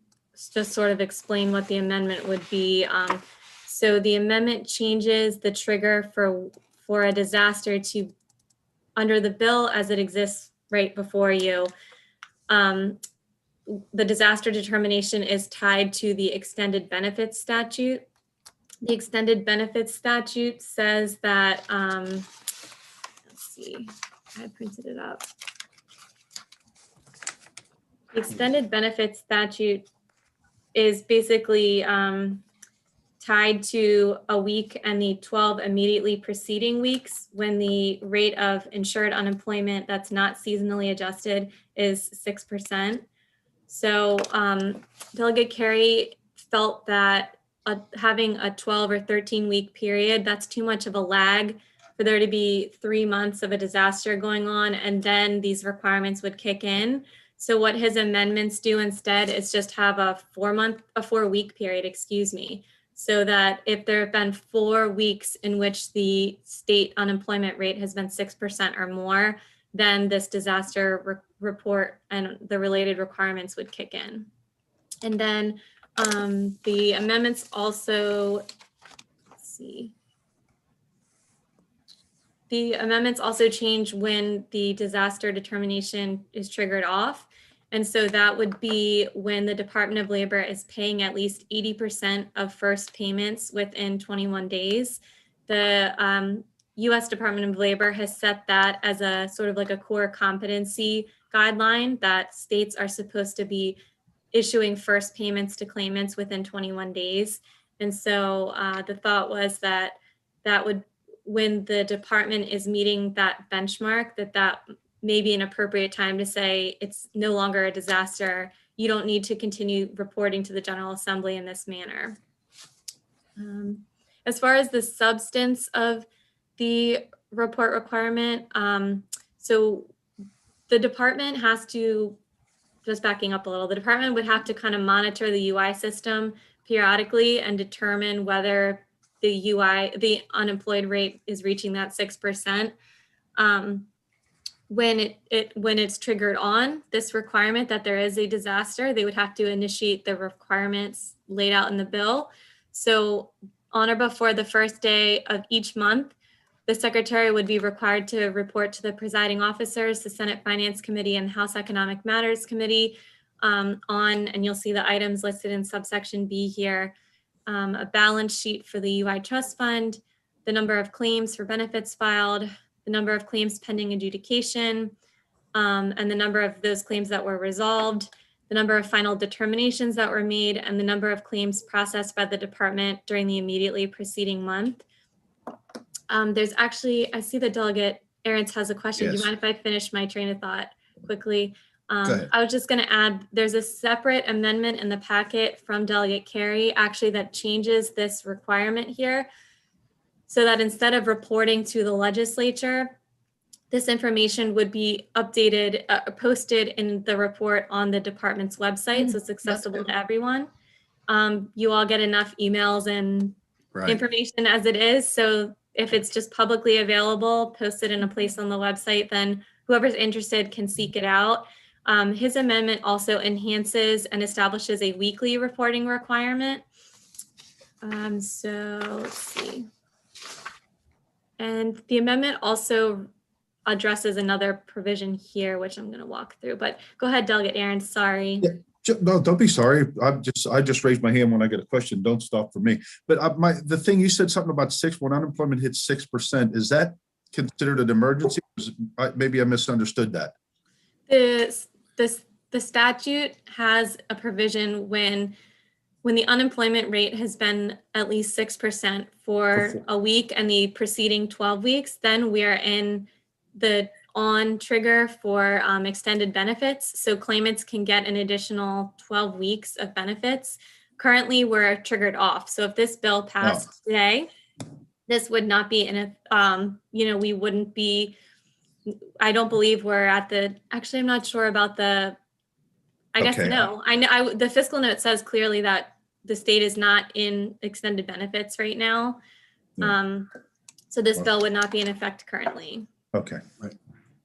just sort of explain what the amendment would be. So the amendment changes the trigger for a disaster to, under the bill as it exists right before you, the disaster determination is tied to the extended benefits statute. The extended benefits statute says that, let's see, I printed it up. The extended benefits statute is basically tied to a week and the 12 immediately preceding weeks when the rate of insured unemployment that's not seasonally adjusted is 6%. So Delegate Carey felt that having a 12 or 13 week period, that's too much of a lag for there to be 3 months of a disaster going on, and then these requirements would kick in. So what his amendments do instead is just have a 4 week period, so that if there have been 4 weeks in which the state unemployment rate has been 6% or more, then this disaster report and the related requirements would kick in. And then the amendments also, let's see. The amendments also change when the disaster determination is triggered off. And so that would be when the Department of Labor is paying at least 80% of first payments within 21 days. The US Department of Labor has set that as a sort of like a core competency guideline that states are supposed to be issuing first payments to claimants within 21 days. And so the thought was that would, when the department is meeting that benchmark, that may be an appropriate time to say it's no longer a disaster. You don't need to continue reporting to the General Assembly in this manner. As far as the substance of the report requirement, so the department has to, just backing up a little, the department would have to kind of monitor the UI system periodically and determine whether the unemployed rate is reaching that 6%. When it's triggered on this requirement that there is a disaster, they would have to initiate the requirements laid out in the bill. So on or before the first day of each month, the secretary would be required to report to the presiding officers, the Senate Finance Committee and House Economic Matters Committee and you'll see the items listed in subsection B here, a balance sheet for the UI trust fund, the number of claims for benefits filed, the number of claims pending adjudication, and the number of those claims that were resolved, the number of final determinations that were made, and the number of claims processed by the department during the immediately preceding month. There's actually, I see that Delegate Ahrens has a question. Yes. Do you mind if I finish my train of thought quickly? Go ahead. I was just going to add, there's a separate amendment in the packet from Delegate Carey, actually, that changes this requirement here, so that instead of reporting to the legislature, this information would be updated, posted in the report on the department's website, so it's accessible to everyone. You all get enough emails and information as it is, so if it's just publicly available, posted in a place on the website, then whoever's interested can seek it out. His amendment also enhances and establishes a weekly reporting requirement. So let's see. And the amendment also addresses another provision here, which I'm going to walk through, but go ahead, Delegate Ahrens, sorry. Yeah. No, don't be sorry. I just raised my hand when I get a question. Don't stop for me. But the thing you said something about when unemployment hits 6%. Is that considered an emergency? Maybe I misunderstood that. The statute has a provision when the unemployment rate has been at least 6% for a week and the preceding 12 weeks, then we are in the on trigger for extended benefits. So claimants can get an additional 12 weeks of benefits. Currently, we're triggered off. So if this bill passed today, this would not be in a, we wouldn't be, I don't believe we're at actually, I'm not sure about I guess no. I know the fiscal note says clearly that the state is not in extended benefits right now. So this bill would not be in effect currently. Okay. Right.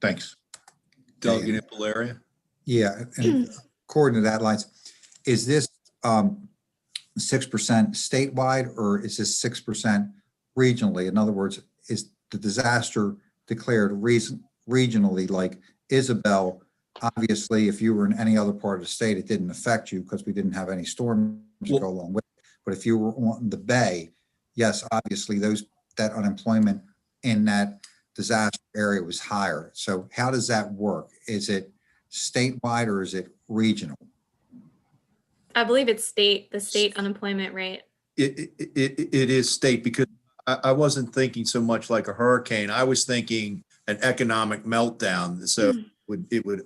Thanks. Delegate Valeria. Yeah, and according to that lines, is this 6% statewide or is this 6% regionally? In other words, is the disaster declared regionally, like Isabel? Obviously, if you were in any other part of the state, it didn't affect you because we didn't have any storms to go along with it. But if you were on the Bay, yes, obviously that unemployment in that disaster area was higher. So how does that work? Is it statewide or is it regional? I believe it's the state unemployment rate. it is state, because I wasn't thinking so much like a hurricane. I was thinking an economic meltdown. So it would,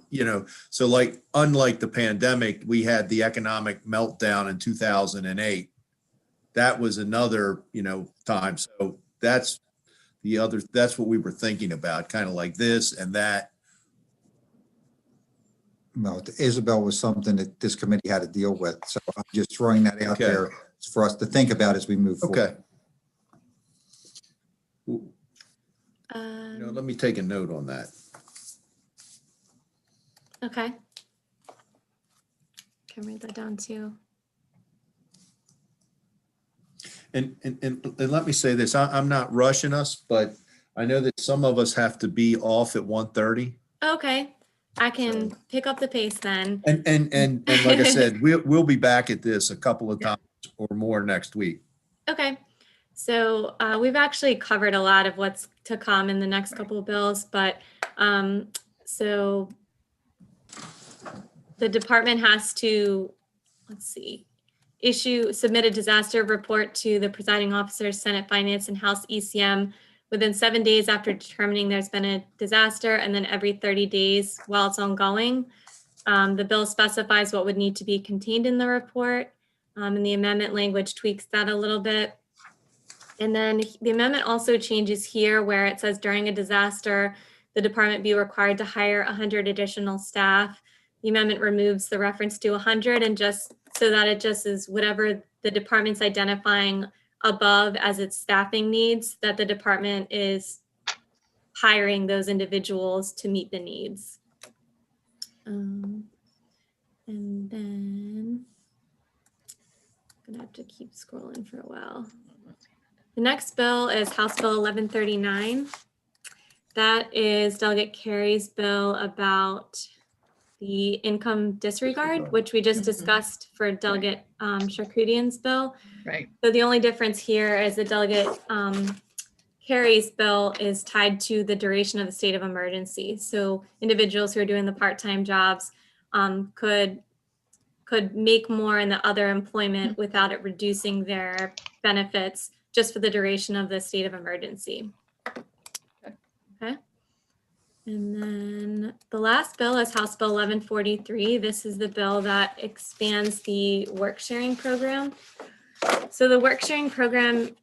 so like, unlike the pandemic, we had the economic meltdown in 2008. That was another, time. So that's what we were thinking about, kind of like this and that. No, Isabel was something that this committee had to deal with. So I'm just throwing that out Okay. there for us to think about as we move forward. Okay. Let me take a note on that. Okay. Can write that down too. And let me say this, I'm not rushing us, but I know that some of us have to be off at 1:30. Okay, I can pick up the pace then. And like I said, we'll be back at this a couple of times or more next week. Okay, so we've actually covered a lot of what's to come in the next couple of bills, but so the department has to, submit a disaster report to the presiding officer, Senate Finance and House ECM within 7 days after determining there's been a disaster, and then every 30 days while it's ongoing. The bill specifies what would need to be contained in the report, and the amendment language tweaks that a little bit. And then the amendment also changes here where it says during a disaster, the department be required to hire 100 additional staff. The amendment removes the reference to 100 and just so that it just is whatever the department's identifying above as its staffing needs, that the department is hiring those individuals to meet the needs. And then I'm gonna have to keep scrolling for a while. The next bill is House Bill 1139. That is Delegate Carey's bill about the income disregard, which we just discussed for Delegate Charcudian's bill. Right. So the only difference here is the Delegate Carey's bill is tied to the duration of the state of emergency. So individuals who are doing the part-time jobs could make more in the other employment without it reducing their benefits just for the duration of the state of emergency. Okay. And then the last bill is House Bill 1143. This is the bill that expands the work sharing program. So the work sharing program,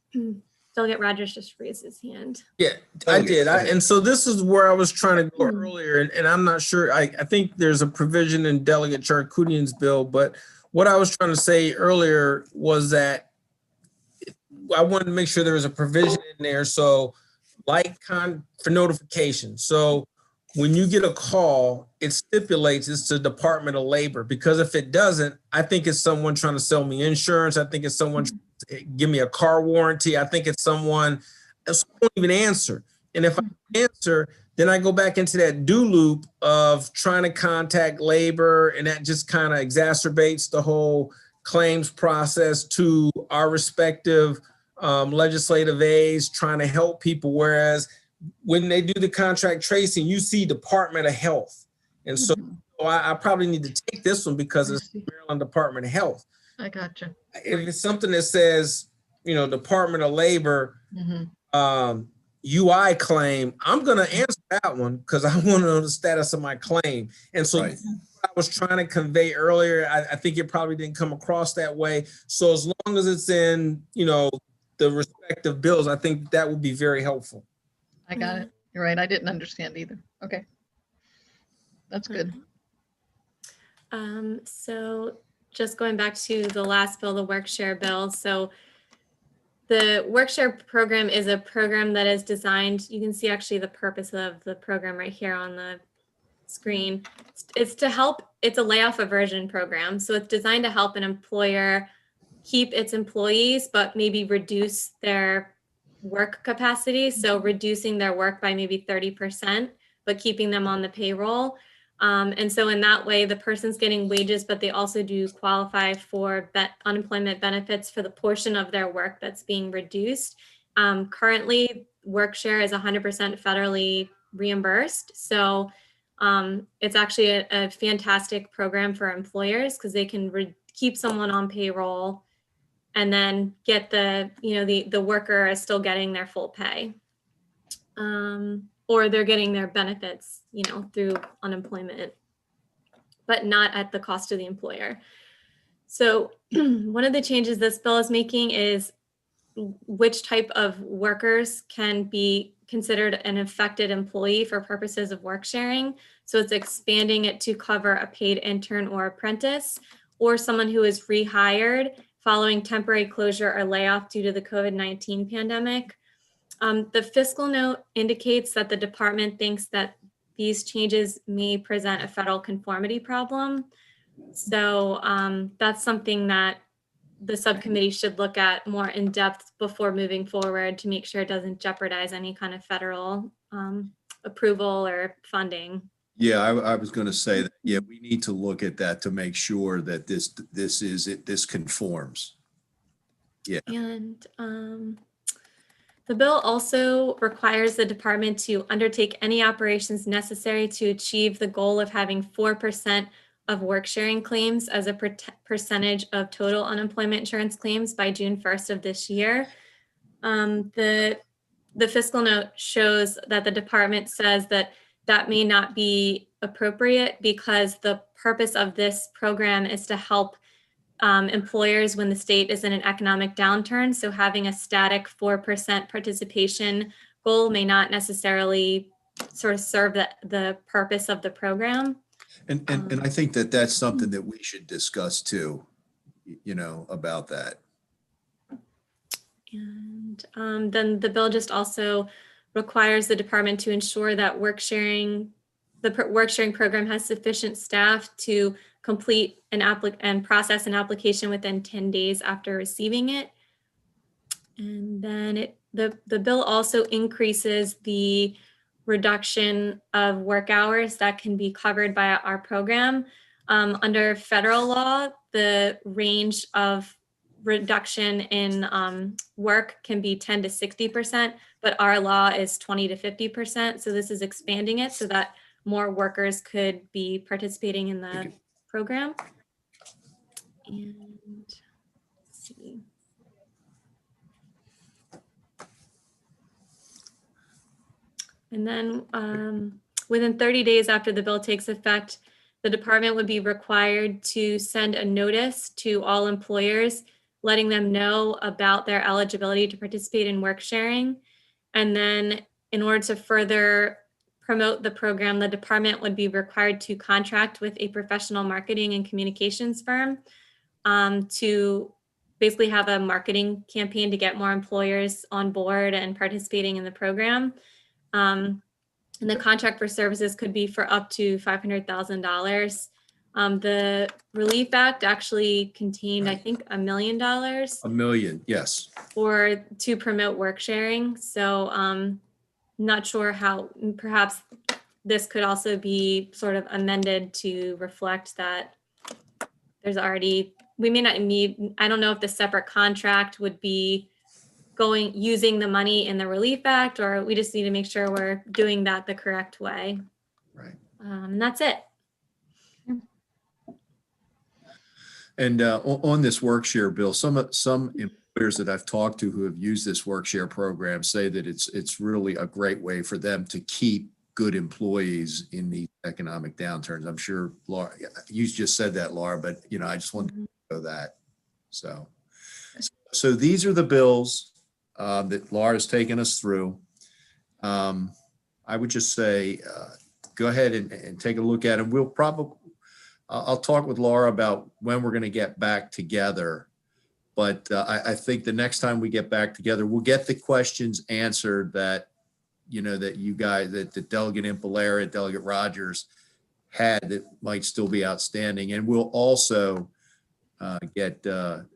Delegate Rogers just raised his hand. Yeah, I did. And so this is where I was trying to go earlier, and I'm not sure. I think there's a provision in Delegate Charcudian's bill, but what I was trying to say earlier was that I wanted to make sure there was a provision in there. So for notification. So when you get a call, it stipulates it's the Department of Labor, because if it doesn't, I think it's someone trying to sell me insurance. I think it's someone trying to give me a car warranty. I think it's someone else won't even answer. And if I answer, then I go back into that do loop of trying to contact labor, and that just kind of exacerbates the whole claims process to our respective legislative aides trying to help people. Whereas when they do the contract tracing, you see Department of Health. And so I probably need to take this one because it's Maryland Department of Health. I gotcha. If it's something that says, Department of Labor, UI claim, I'm going to answer that one because I want to know the status of my claim. And so Right. I was trying to convey earlier, I think it probably didn't come across that way. So as long as it's in, the respective bills, I think that would be very helpful. I got it. You're right. I didn't understand either. Okay. That's good. So just going back to the last bill, the work share bill. So the work share program is a program that is designed, you can see actually the purpose of the program right here on the screen. It's to help, it's a layoff aversion program. So it's designed to help an employer keep its employees, but maybe reduce their work capacity. So reducing their work by maybe 30%, but keeping them on the payroll. And so in that way, the person's getting wages, but they also do qualify for unemployment benefits for the portion of their work that's being reduced. Currently, work share is 100% federally reimbursed. So it's actually a fantastic program for employers because they can keep someone on payroll and then get the, the worker is still getting their full pay. Or they're getting their benefits, through unemployment, but not at the cost of the employer. So one of the changes this bill is making is which type of workers can be considered an affected employee for purposes of work sharing. So it's expanding it to cover a paid intern or apprentice, or someone who is rehired following temporary closure or layoff due to the COVID-19 pandemic. The fiscal note indicates that the department thinks that these changes may present a federal conformity problem. So that's something that the subcommittee should look at more in depth before moving forward to make sure it doesn't jeopardize any kind of federal approval or funding. Yeah, I was going to say that. Yeah, we need to look at that to make sure that this conforms. Yeah. And the bill also requires the department to undertake any operations necessary to achieve the goal of having 4% of work sharing claims as a percentage of total unemployment insurance claims by June 1st of this year. The fiscal note shows that the department says that may not be appropriate because the purpose of this program is to help employers when the state is in an economic downturn. So having a static 4% participation goal may not necessarily sort of serve the purpose of the program. And I think that that's something that we should discuss too, about that. And then the bill just also requires the department to ensure that the work sharing program has sufficient staff to complete and process an application within 10 days after receiving it. And then the bill also increases the reduction of work hours that can be covered by our program. Under federal law, the range of reduction in work can be 10 to 60%, but our law is 20 to 50%. So this is expanding it so that more workers could be participating in the program. And let's see. And then within 30 days after the bill takes effect, the department would be required to send a notice to all employers, letting them know about their eligibility to participate in work sharing. And then in order to further promote the program, the department would be required to contract with a professional marketing and communications firm to basically have a marketing campaign to get more employers on board and participating in the program. And the contract for services could be for up to $500,000. The Relief Act actually contained, I think, $1 million. $1 million, yes. To promote work sharing. So not sure how, perhaps this could also be sort of amended to reflect that there's already, we may not need, I don't know if the separate contract would be using the money in the Relief Act, or we just need to make sure we're doing that the correct way. Right. And that's it. And on this work share bill, some employers that I've talked to who have used this work share program say that it's really a great way for them to keep good employees in these economic downturns. I'm sure, Laura, you just said that, Laura, but I just wanted to know that. So these are the bills that Laura's taken us through. I would just say, go ahead and take a look at them. I'll talk with Laura about when we're going to get back together. But I think the next time we get back together, we'll get the questions answered that, that you guys, that the Delegate Impalera, Delegate Rogers had that might still be outstanding. And we'll also get the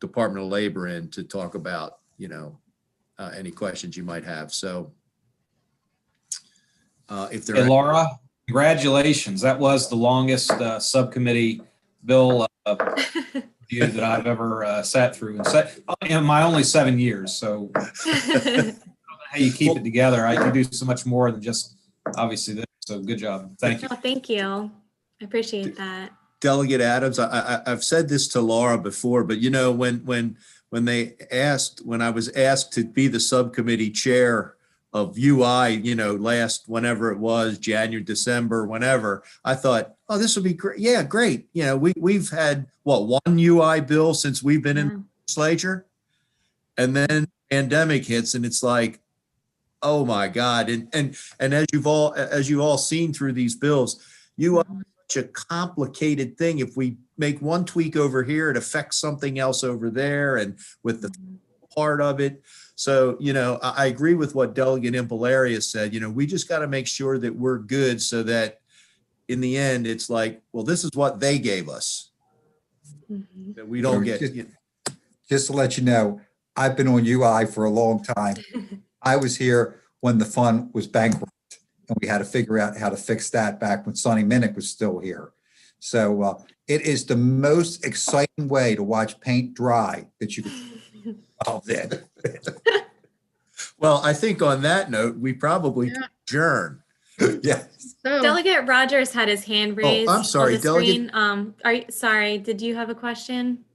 Department of Labor in to talk about, any questions you might have. So if there Hey, are Laura, congratulations. That was the longest subcommittee bill review that I've ever sat through in my only 7 years. So I don't know how you keep it together. You do so much more than just obviously this. So good job. Thank you. Oh, thank you. I appreciate that. Delegate Adams, I've said this to Laura before, but you know, when I was asked to be the subcommittee chair of UI, you know, whenever it was, January, December, whenever, I thought, oh, this would be great. Yeah, great. You know, we've had one UI bill since we've been in the legislature, and then pandemic hits, and it's like, oh my God. And as you've all seen through these bills, UI is such a complicated thing. If we make one tweak over here, it affects something else over there, and with the part of it. So, you know, I agree with what Delegate Impalaria said. You know, we just got to make sure that we're good so that in the end, it's like, well, this is what they gave us. That we don't get. Just to let you know, I've been on UI for a long time. I was here when the fund was bankrupt, and we had to figure out how to fix that back when Sonny Minnick was still here. So it is the most exciting way to watch paint dry that you can involved in. Well, I think on that note, we probably adjourn. Yes. So, Delegate Rogers had his hand raised. I'm sorry, on the Delegate- screen. Sorry, did you have a question?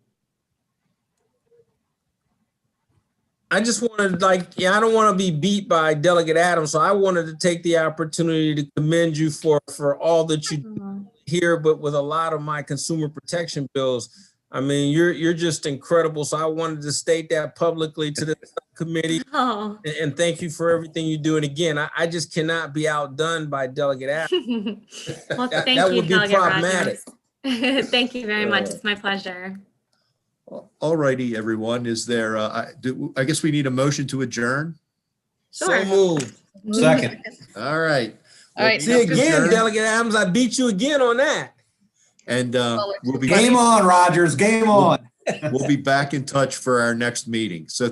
I just wanted, I don't want to be beat by Delegate Adams, so I wanted to take the opportunity to commend you for all that you do here, but with a lot of my consumer protection bills. I mean, you're just incredible. So I wanted to state that publicly to the committee, Oh. and thank you for everything you do. And again, I just cannot be outdone by Delegate Adams. Well, That thank you, would be Delegate problematic. Rogers. Thank you very much. It's my pleasure. All righty, everyone. Is there, I guess we need a motion to adjourn? So Sure. moved. Second. All right. All right. See, again, Adjourn. Delegate Adams, I beat you again on that. And we'll be Game on, Rogers. Game on. we'll be back in touch for our next meeting. So